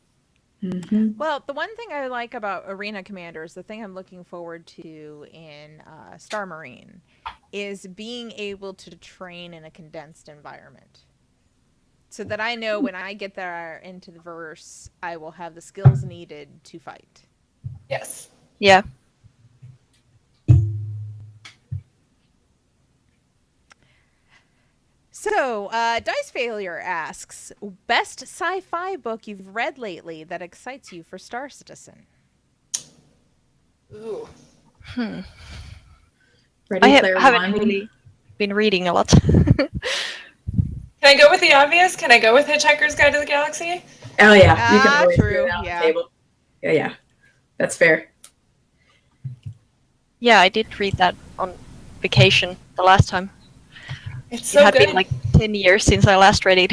Mm-hmm. Well, the one thing I like about Arena Commanders, the thing I'm looking forward to in Star Marine, is being able to train in a condensed environment. So that I know when I get there into the verse, I will have the skills needed to fight. Yes. Yeah. So, Dice Failure asks, best sci-fi book you've read lately that excites you for Star Citizen? Ooh. I haven't really been reading a lot. Can I go with the obvious? Can I go with Hitchhiker's Guide to the Galaxy? Oh yeah, you can always true. on the table. Yeah, that's fair. Yeah, I did read that on vacation the last time. It's so good. It had been like 10 years since I last read it.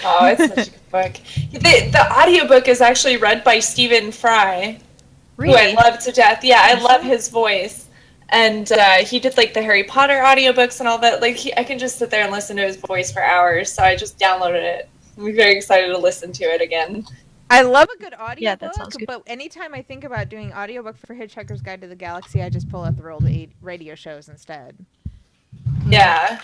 Oh, it's such a good book. The audiobook is actually read by Stephen Fry, really? Who I love to death. Yeah, I love his voice. And he did like the Harry Potter audiobooks and all that. Like I can just sit there and listen to his voice for hours, so I just downloaded it. I'm very excited to listen to it again. I love a good audiobook, Yeah, that sounds good. but anytime I think about doing audiobook for Hitchhiker's Guide to the Galaxy, I just pull out the old radio shows instead. Yeah.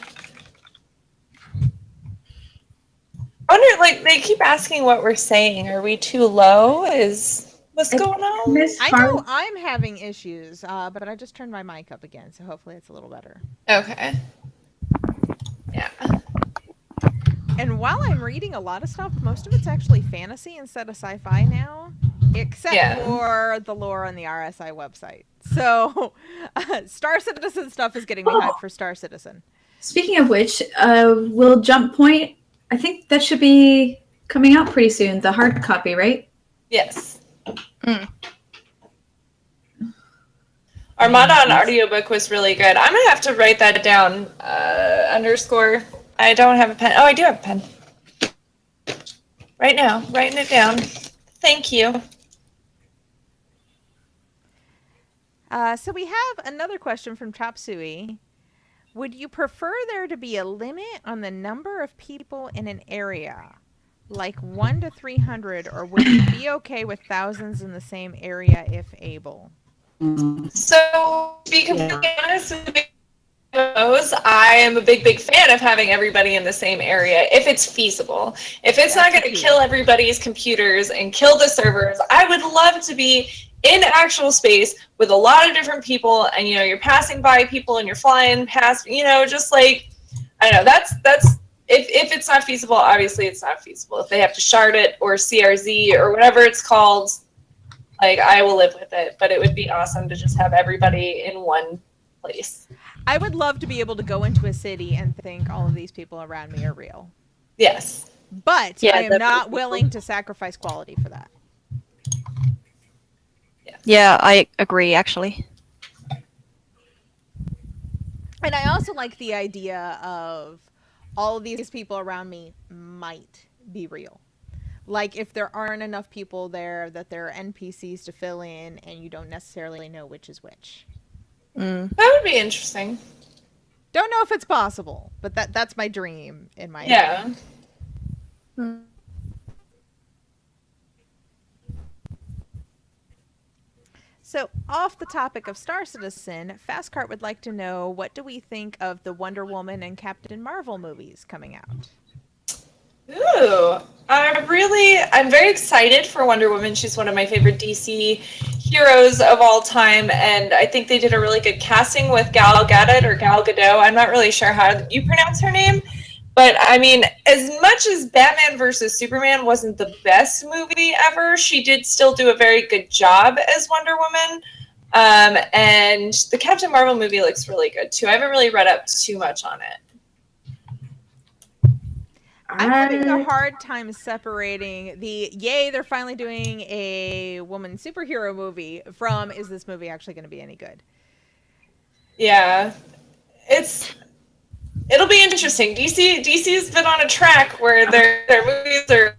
I wonder, like, they keep asking what we're saying. Are we too low? What's going on? I know I'm having issues, but I just turned my mic up again, so hopefully it's a little better. Okay. Yeah. And while I'm reading a lot of stuff, most of it's actually fantasy instead of sci-fi now, except for the lore on the RSI website. So, Star Citizen stuff is getting me hyped for Star Citizen. Speaking of which, will Jump Point, I think that should be coming out pretty soon, the hard copy, right? Yes. Armada on audiobook was really good. I'm going to have to write that down, underscore. I don't have a pen. Oh, I do have a pen. Right now, writing it down. Thank you. So we have another question from Chop Suey. Would you prefer there to be a limit on the number of people in an area, like 1 to 300, or would you be okay with thousands in the same area if able? So, to be completely honest with you, I am a big fan of having everybody in the same area if it's feasible. If it's not going to kill everybody's computers and kill the servers, I would love to be in actual space with a lot of different people, and you're passing by people and you're flying past, just like, I don't know, that's if it's not feasible, obviously it's not feasible. If they have to shard it or CRZ or whatever it's called, like, I will live with it, but it would be awesome to just have everybody in one place. I would love to be able to go into a city and think all of these people around me are real. Yes. But I am not willing to sacrifice quality for that. Yeah, I agree, actually. And I also like the idea of all of these people around me might be real. Like, if there aren't enough people there, that there are NPCs to fill in and you don't necessarily know which is which. That would be interesting. Don't know if it's possible, but that's my dream in my head. So, off the topic of Star Citizen, Fastcart would like to know, what do we think of the Wonder Woman and Captain Marvel movies coming out? Ooh, I'm very excited for Wonder Woman. She's one of my favorite DC heroes of all time, and I think they did a really good casting with Gal Gadot or Gal Gadot. I'm not really sure how you pronounce her name, but I mean, as much as Batman versus Superman wasn't the best movie ever, she did still do a very good job as Wonder Woman. And the Captain Marvel movie looks really good too. I haven't really read up too much on it. I'm having a hard time separating they're finally doing a woman superhero movie from, is this movie actually going to be any good? Yeah. It'll be interesting. DC's been on a track where their movies are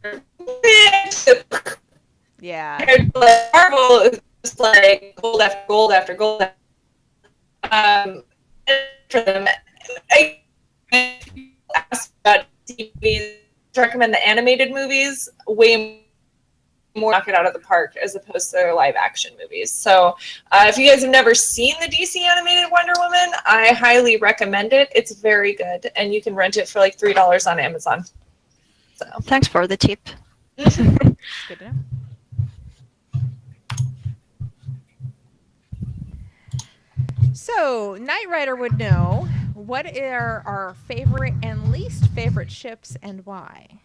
Marvel is just like gold after gold after gold. For them, I asked about TV, recommend the animated movies way more, knock it out of the park as opposed to their live action movies. So if you guys have never seen the DC animated Wonder Woman, I highly recommend it. It's very good, and you can rent it for like $3 on Amazon. So thanks for the tip. Good to know. So, Knight Rider would know, what are our favorite and least favorite ships and why?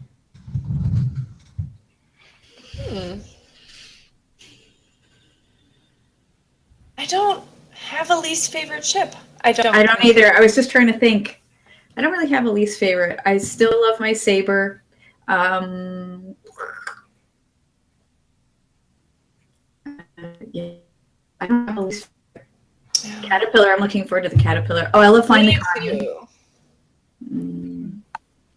I don't have a least favorite ship. I don't either. I was just trying to think. I don't really have a least favorite. I still love my Saber. Yeah, I don't have a least favorite. Caterpillar. I'm looking forward to the Caterpillar. Oh, I love flying the Connie.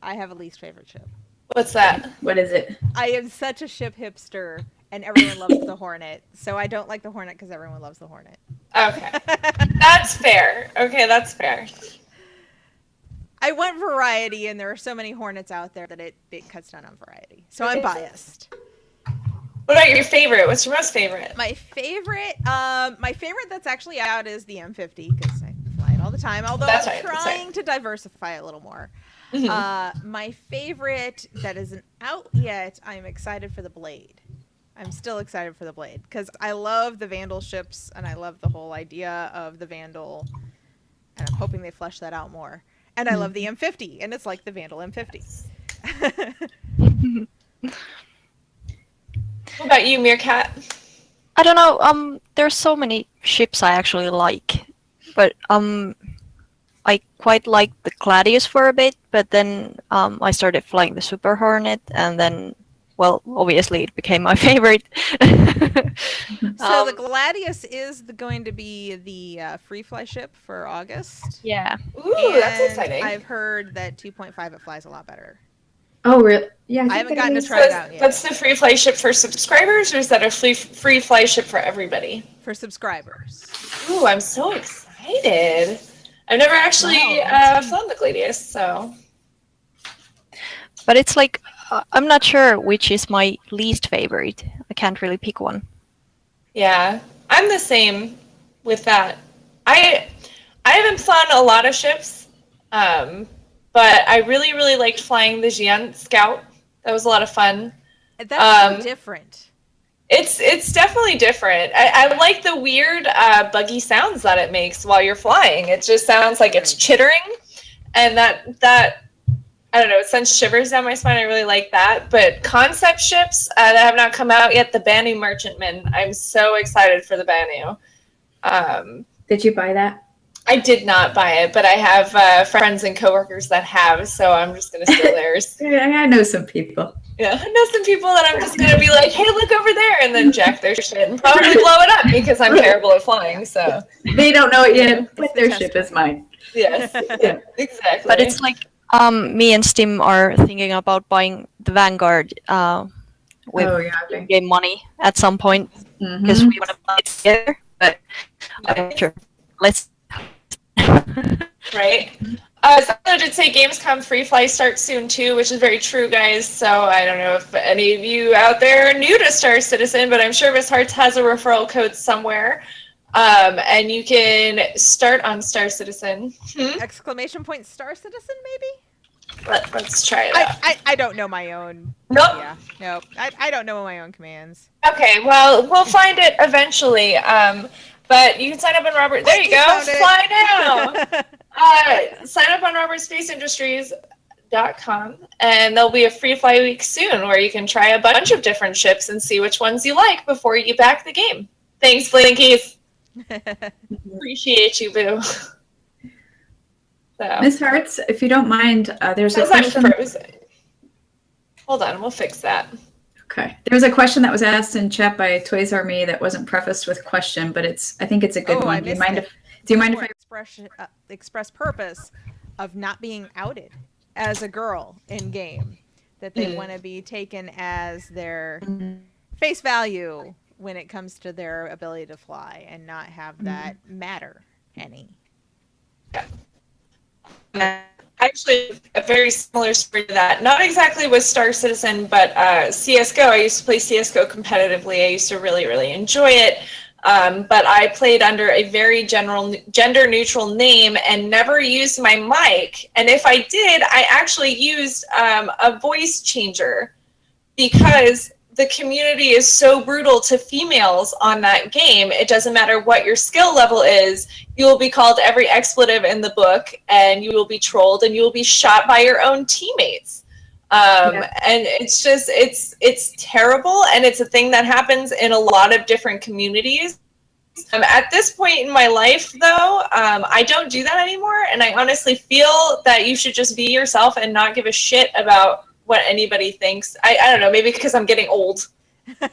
I have a least favorite ship. What's that? What is it? I am such a ship hipster, and everyone loves the Hornet. So I don't like the Hornet because everyone loves the Hornet. Okay. That's fair. Okay, that's fair. I want variety, and there are so many Hornets out there that it cuts down on variety. So I'm biased. What about your favorite? What's your most favorite? My favorite that's actually out is the M50 because I fly it all the time. Although I'm trying to diversify a little more. My favorite that isn't out yet, I'm excited for the Blade. I'm still excited for the Blade because I love the Vandal ships and I love the whole idea of the Vandal, and I'm hoping they flesh that out more. And I love the M50, and it's like the Vandal M50. What about you, Meerkat? I don't know. There's so many ships I actually like, but I quite liked the Gladius for a bit, but then I started flying the Super Hornet, and then, well, obviously it became my favorite. So the Gladius is going to be the free fly ship for August. Yeah. Ooh, and that's exciting. I've heard that 2.5 it flies a lot better. Oh, really? Yeah, I haven't gotten to try it out yet. That's the free fly ship for subscribers, or is that a free fly ship for everybody? For subscribers. Ooh, I'm so excited. I've never actually flown the Gladius, so. But it's like, I'm not sure which is my least favorite. I can't really pick one. Yeah, I'm the same with that. I haven't flown a lot of ships, but I really, really liked flying the Xi'an Scout. That was a lot of fun. That's so different. It's definitely different. I like the weird buggy sounds that it makes while you're flying. It just sounds like it's chittering, and that I don't know, it sends shivers down my spine. I really like that. But concept ships that have not come out yet, the Banu Merchantman. I'm so excited for the Banu. Did you buy that? I did not buy it, but I have friends and coworkers that have, so I'm just going to steal theirs. I know some people. Yeah, I know some people that I'm just going to be like, hey, look over there, and then jack their shit and probably blow it up because I'm terrible at flying, so. They don't know it yet, but their ship is mine. Yes, yeah, exactly. But it's like, me and Stim are thinking about buying the Vanguard with game money at some point because we want to buy it together. But I'm sure. Let's. Right. So I did say Gamescom Free Fly starts soon too, which is very true, guys. So I don't know if any of you out there are new to Star Citizen, but I'm sure Miss Hearts has a referral code somewhere. And you can start on Star Citizen. Exclamation point Star Citizen, maybe? Let's try it out. I don't know my own. Nope. Yeah, nope. I don't know my own commands. Okay, well, we'll find it eventually. But you can sign up on Robert. There you go. Fly now. Sign up on robertSpaceIndustries.com, and there'll be a free fly week soon where you can try a bunch of different ships and see which ones you like before you back the game. Thanks, Blinkies. Appreciate you, boo. So. Miss Hearts, if you don't mind, there's a question. Hold on, we'll fix that. Okay. There was a question that was asked in chat by Toys R Me that wasn't prefaced with question, but I think it's a good one. Do you mind if I express purpose of not being outed as a girl in game, that they want to be taken as their face value when it comes to their ability to fly and not have that matter any. Yeah. Actually, a very similar story to that. Not exactly with Star Citizen, but CSGO. I used to play CSGO competitively. I used to really, really enjoy it. But I played under a very gender-neutral name and never used my mic. And if I did, I actually used a voice changer because the community is so brutal to females on that game. It doesn't matter what your skill level is. You will be called every expletive in the book, and you will be trolled, and you will be shot by your own teammates. And it's just, it's terrible, and it's a thing that happens in a lot of different communities. At this point in my life, though, I don't do that anymore, and I honestly feel that you should just be yourself and not give a shit about what anybody thinks. I don't know, maybe because I'm getting old.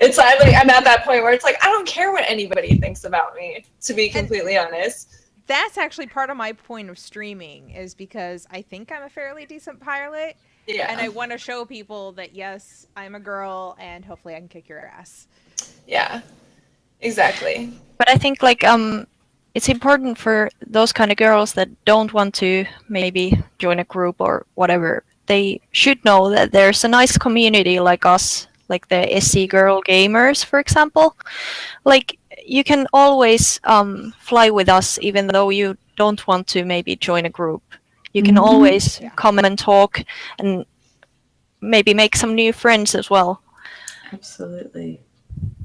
It's like I'm at that point where it's like I don't care what anybody thinks about me, to be completely honest. That's actually part of my point of streaming, is because I think I'm a fairly decent pilot. Yeah. And I want to show people that yes, I'm a girl and hopefully I can kick your ass. Yeah. Exactly. But I think like it's important for those kind of girls that don't want to maybe join a group or whatever. They should know that there's a nice community like us, like the SC Girl Gamers, for example. Like you can always fly with us, even though you don't want to maybe join a group. You can always come and talk and maybe make some new friends as well. Absolutely.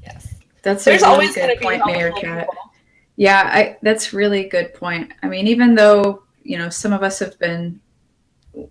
Yes. That's There's a really always going good to be point, Mayor helpful Cat. people. Yeah, that's really good point. I mean, even though, some of us have been,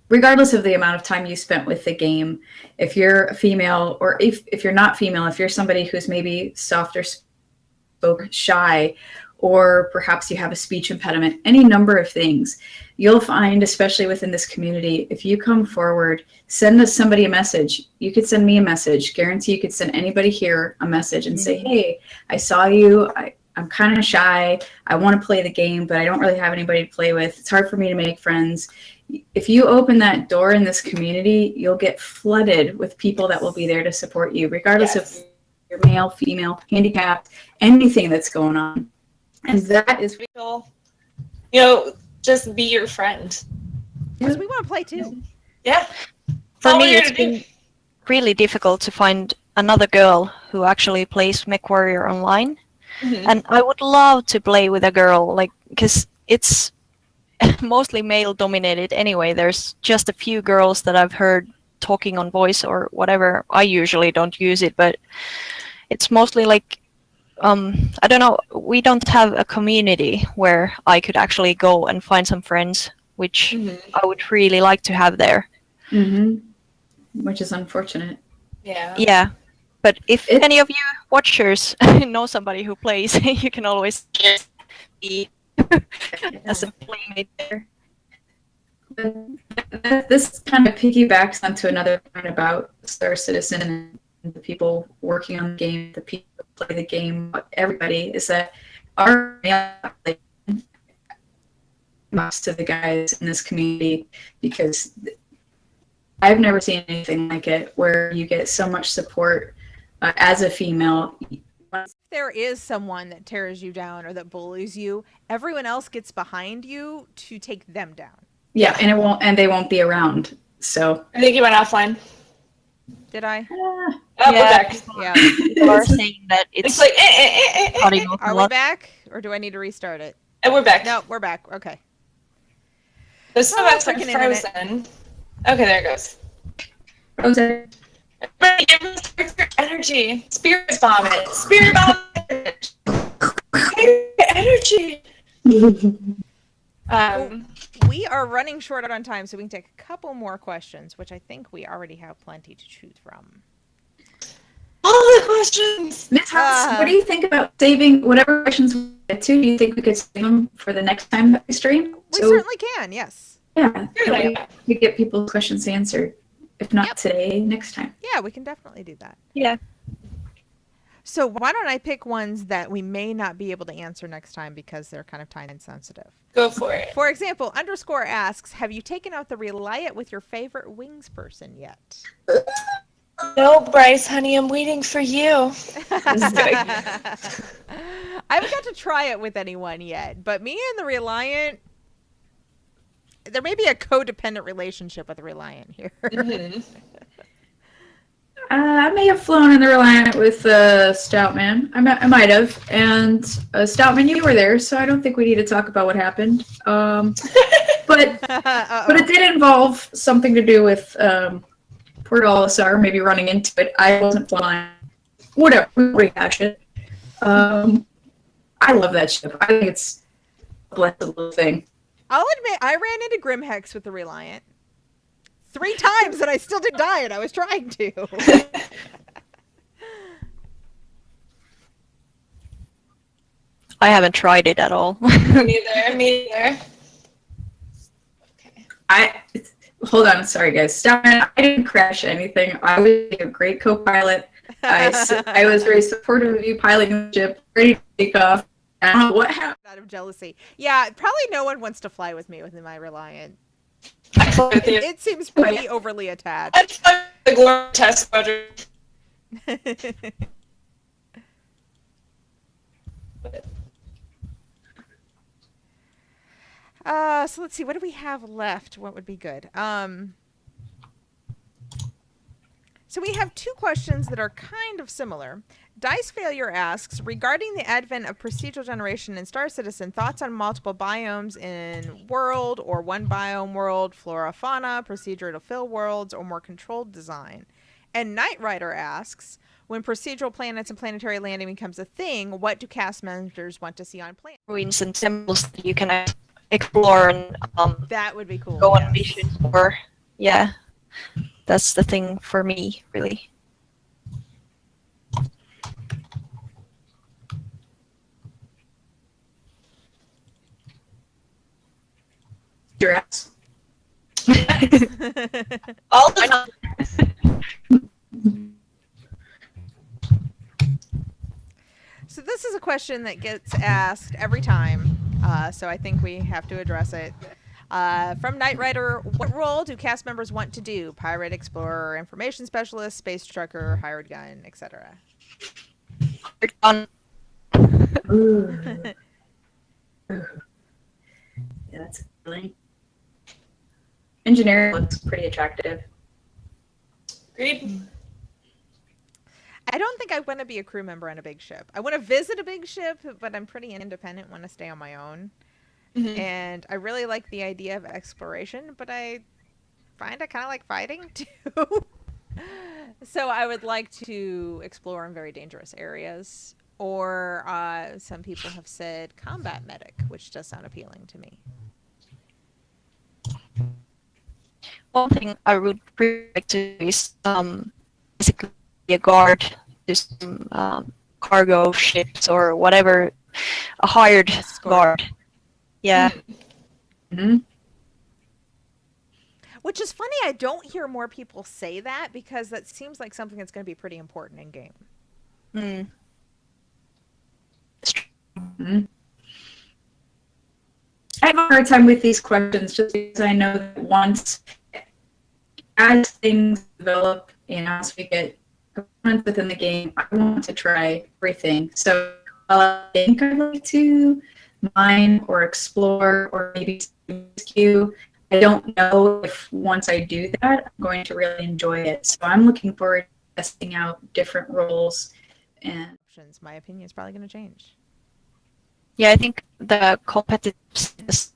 regardless of the amount of time you spent with the game, if you're a female or if you're not female, if you're somebody who's maybe softer spoken, shy, or perhaps you have a speech impediment, any number of things, you'll find, especially within this community, if you come forward, send somebody a message. You could send me a message. Guarantee you could send anybody here a message and say, hey, I saw you. I'm kind of shy. I want to play the game, but I don't really have anybody to play with. It's hard for me to make friends. If you open that door in this community, you'll get flooded with people that will be there to support you, regardless of your male, female, handicapped, anything that's going on. And that is, just be your friend. Because we want to play too. Yeah. For me, it's been really difficult to find another girl who actually plays MechWarrior online. Mm-hmm. And I would love to play with a girl, because it's mostly male dominated anyway. There's just a few girls that I've heard talking on voice or whatever. I usually don't use it, but it's mostly I don't know, we don't have a community where I could actually go and find some friends, which I would really like to have there. Which is unfortunate. Yeah. But if any of you watchers know somebody who plays, you can always be as a playmate there. This kind of piggybacks onto another point about Star Citizen and the people working on the game, the people who play the game, everybody, is that our most of the guys in this community, because I've never seen anything like it where you get so much support as a female. If there is someone that tears you down or that bullies you, everyone else gets behind you to take them down. Yeah, and they won't be around. So I think you went offline. Did I? We're back. Yeah. People are saying that it's like Are we back, or do I need to restart it? And we're back. No, we're back. Okay. There's some freaking frozen. Okay, there it goes. Frozen. Everybody give us energy. Spirit vomit. Spirit vomit. Energy. We are running short on time, so we can take a couple more questions, which I think we already have plenty to choose from. All the questions. Miss House, what do you think about saving whatever questions we get to? Do you think we could save them for the next time that we stream? We certainly can, yes. Yeah, we get people's questions answered. If not today, next time. Yeah, we can definitely do that. Yeah. So why don't I pick ones that we may not be able to answer next time because they're kind of time sensitive. Go for it. For example, _ asks, have you taken out the Reliant with your favorite wings person yet? No, Bryce, honey, I'm waiting for you. I haven't got to try it with anyone yet, but me and the Reliant, there may be a codependent relationship with the Reliant here. I may have flown in the Reliant with Stoutman. I might have. And Stoutman, you were there, so I don't think we need to talk about what happened. But it did involve something to do with Port Olisar, maybe running into it. I wasn't flying. Whatever, we rehash it. I love that ship. I think it's a blessed little thing. I'll admit, I ran into Grimhex with the Reliant 3 times and I still didn't die, and I was trying to. I haven't tried it at all. Me neither. Okay. Hold on, sorry guys. Stop. I didn't crash anything. I was a great co-pilot. I was very supportive of you piloting the ship, ready to take off. I don't know what happened. Out of jealousy. Yeah, probably no one wants to fly with me within my Reliant. It seems pretty overly attached. That's the glory test squadron. So let's see. What do we have left? What would be good? So we have two questions that are kind of similar. Dice Failure asks, regarding the advent of procedural generation in Star Citizen, thoughts on multiple biomes in world or one biome world, flora, fauna, procedure to fill worlds, or more controlled design? And Knight Rider asks, when procedural planets and planetary landing becomes a thing, what do cast members want to see on planets? Ruins and temples that you can explore and That would be cool. go on yes. missions for. Yeah, that's the thing for me, really. Giraffes. All the So this is a question that gets asked every time, so I think we have to address it. From Knight Rider, what role do cast members want to do? Pirate, explorer, information specialist, space trucker, hired gun, etc. Ooh. Yeah, that's really. Engineering looks pretty attractive. agreed. I don't think I want to be a crew member on a big ship. I want to visit a big ship, but I'm pretty independent, want to stay on my own. Mhm. And I really like the idea of exploration, but I find I kind of like fighting too. So I would like to explore in very dangerous areas. Or some people have said combat medic, which does sound appealing to me. One thing I would really like to do is basically be a guard to some cargo ships or whatever, a hired Escort. guard. Yeah. Mm-hmm. Which is funny, I don't hear more people say that because that seems like something that's going to be pretty important in game. Mm. Mm-hmm. I have a hard time with these questions just because I know that once, as things develop and as we get components within the game, I want to try everything. So while I think I'd like to mine or explore or maybe rescue, I don't know if once I do that, I'm going to really enjoy it. So I'm looking forward to testing out different roles. And Options. My opinion is probably going to change. Yeah, I think the competitiveness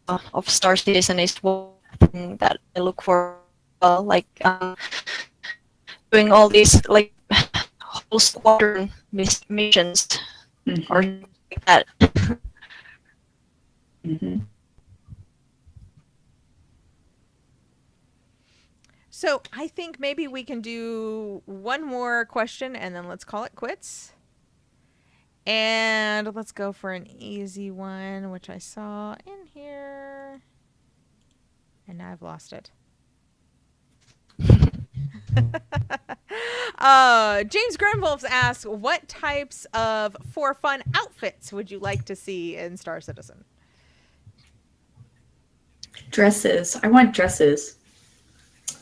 of Star Citizen is one thing that I look for. Like doing all these like whole squadron missions or Mhm. like that. Mhm. So I think maybe we can do one more question and then let's call it quits. And let's go for an easy one, which I saw in here. And now I've lost it. James Grenwolf asks, what types of for fun outfits would you like to see in Star Citizen? Dresses. I want dresses.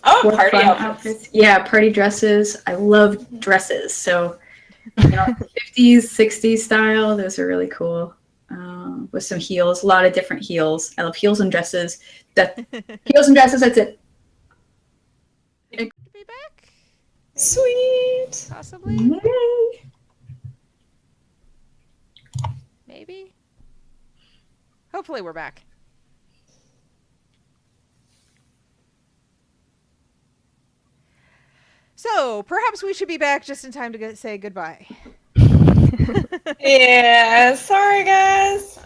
Oh, For party fun outfits. Yeah, party dresses. I love dresses. So, 50s, 60s style. Those are really cool. With some heels, a lot of different heels. I love heels and dresses. Heels and dresses. That's it. To be back? Sweet. Possibly? Yay. Maybe? Hopefully we're back. So, perhaps we should be back just in time to say goodbye. Yeah, sorry guys.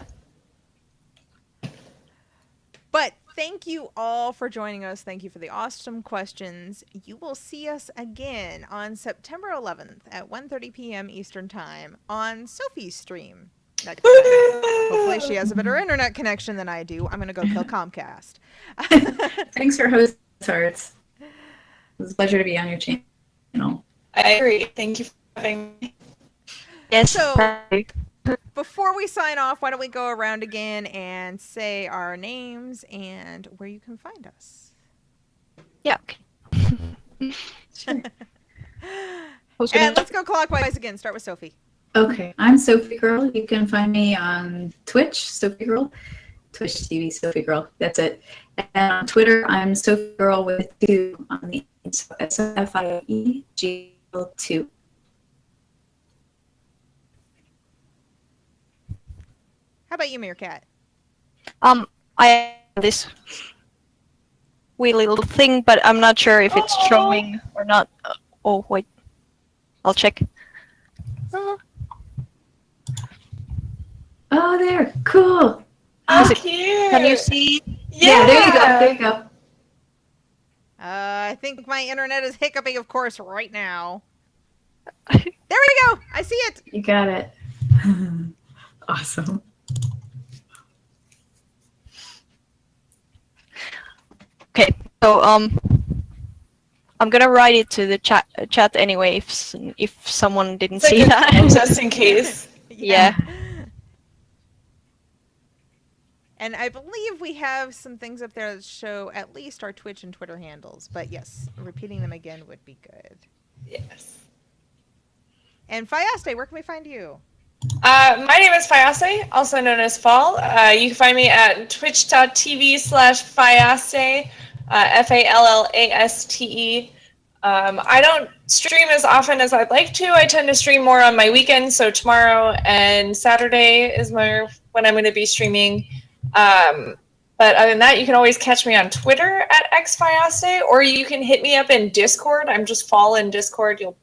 But thank you all for joining us. Thank you for the awesome questions. You will see us again on September 11th at 1:30 p.m. Eastern Time on Sophie's stream. Hopefully she has a better internet connection than I do. I'm going to go kill Comcast. Thanks for hosting us, Hearts. It was a pleasure to be on your channel. I agree. Thank you for having me. Yes. So- Before we sign off, why don't we go around again and say our names and where you can find us. Yeah. Sure. And let's go clockwise again. Start with Sophie. Okay, I'm Sophie Girl. You can find me on Twitch, Sophie Girl. Twitch TV, Sophie Girl. That's it. And on Twitter, I'm Sophie Girl with 2 on the end. So SOFIEGL2. How about you, Meerkat? I have this wee little thing, but I'm not sure if it's showing or not. Oh, wait. I'll check. Oh, there. Cool. Oh, it- cute. Can you see? Yeah, there you go. There you go. I think my internet is hiccuping, of course, right now. There we go. I see it. You got it. Awesome. Okay, so I'm gonna write it to the chat anyway if someone didn't It's like see a that. just in case. Yeah. And I believe we have some things up there that show at least our Twitch and Twitter handles. But yes, repeating them again would be good. Yes. And Fastcart, where can we find you? My name is Ph.Z, also known as Fall. You can find me at twitch.tv/Ph.Z, FALLASTE. I don't stream as often as I'd like to. I tend to stream more on my weekends, so tomorrow and Saturday is when I'm going to be streaming. But other than that, you can always catch me on Twitter at xPh.Z, or you can hit me up in Discord. I'm just Fall in Discord. You'll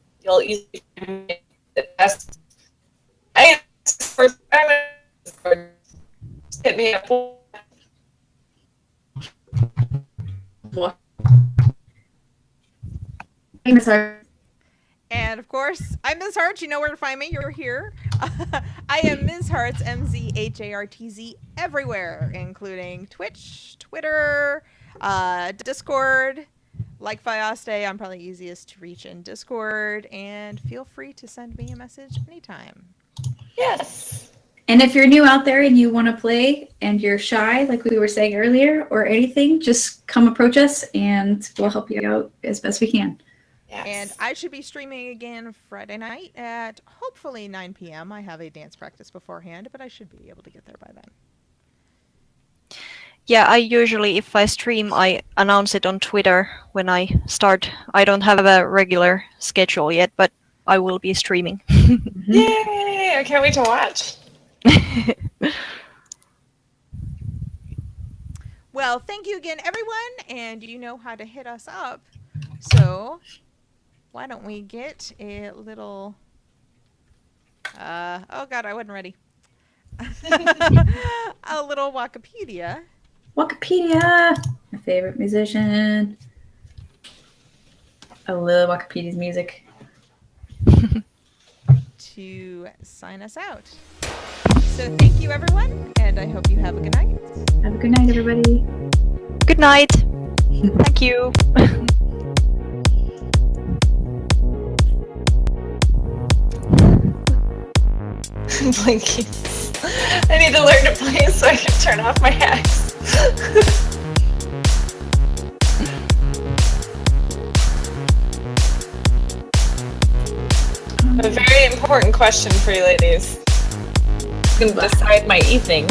easily find me the best. Hit me up. And of course, I'm Ms. Hart. You know where to find me. You're here. I am Ms. Hartz, MZHARTZ, everywhere, including Twitch, Twitter, Discord. Like Fastcart, I'm probably easiest to reach in Discord. And feel free to send me a message anytime. Yes. And if you're new out there and you want to play and you're shy, like we were saying earlier, or anything, just come approach us and we'll help you out as best we can. Yes. And I should be streaming again Friday night at hopefully 9 p.m. I have a dance practice beforehand, but I should be able to get there by then. Yeah, I usually, if I stream, I announce it on Twitter when I start. I don't have a regular schedule yet, but I will be streaming. Yay! I can't wait to watch. Well, thank you again, everyone, and you know how to hit us up. So, why don't we get a little... oh god, I wasn't ready. A little Wikipedia. Wikipedia, my favorite musician. I love Wikipedia's music. To sign us out. So thank you, everyone, and I hope you have a good night. Have a good night, everybody. Good night. Thank you. Blinking. I need to learn to play so I can turn off my hacks. A very important question for you ladies. It's going to decide my evening.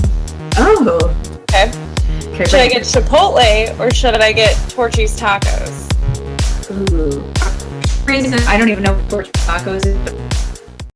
Oh. Okay. Should I get Chipotle or should I get Torchy's Tacos? Ooh. For some reason, I don't even know what torch tacos is, but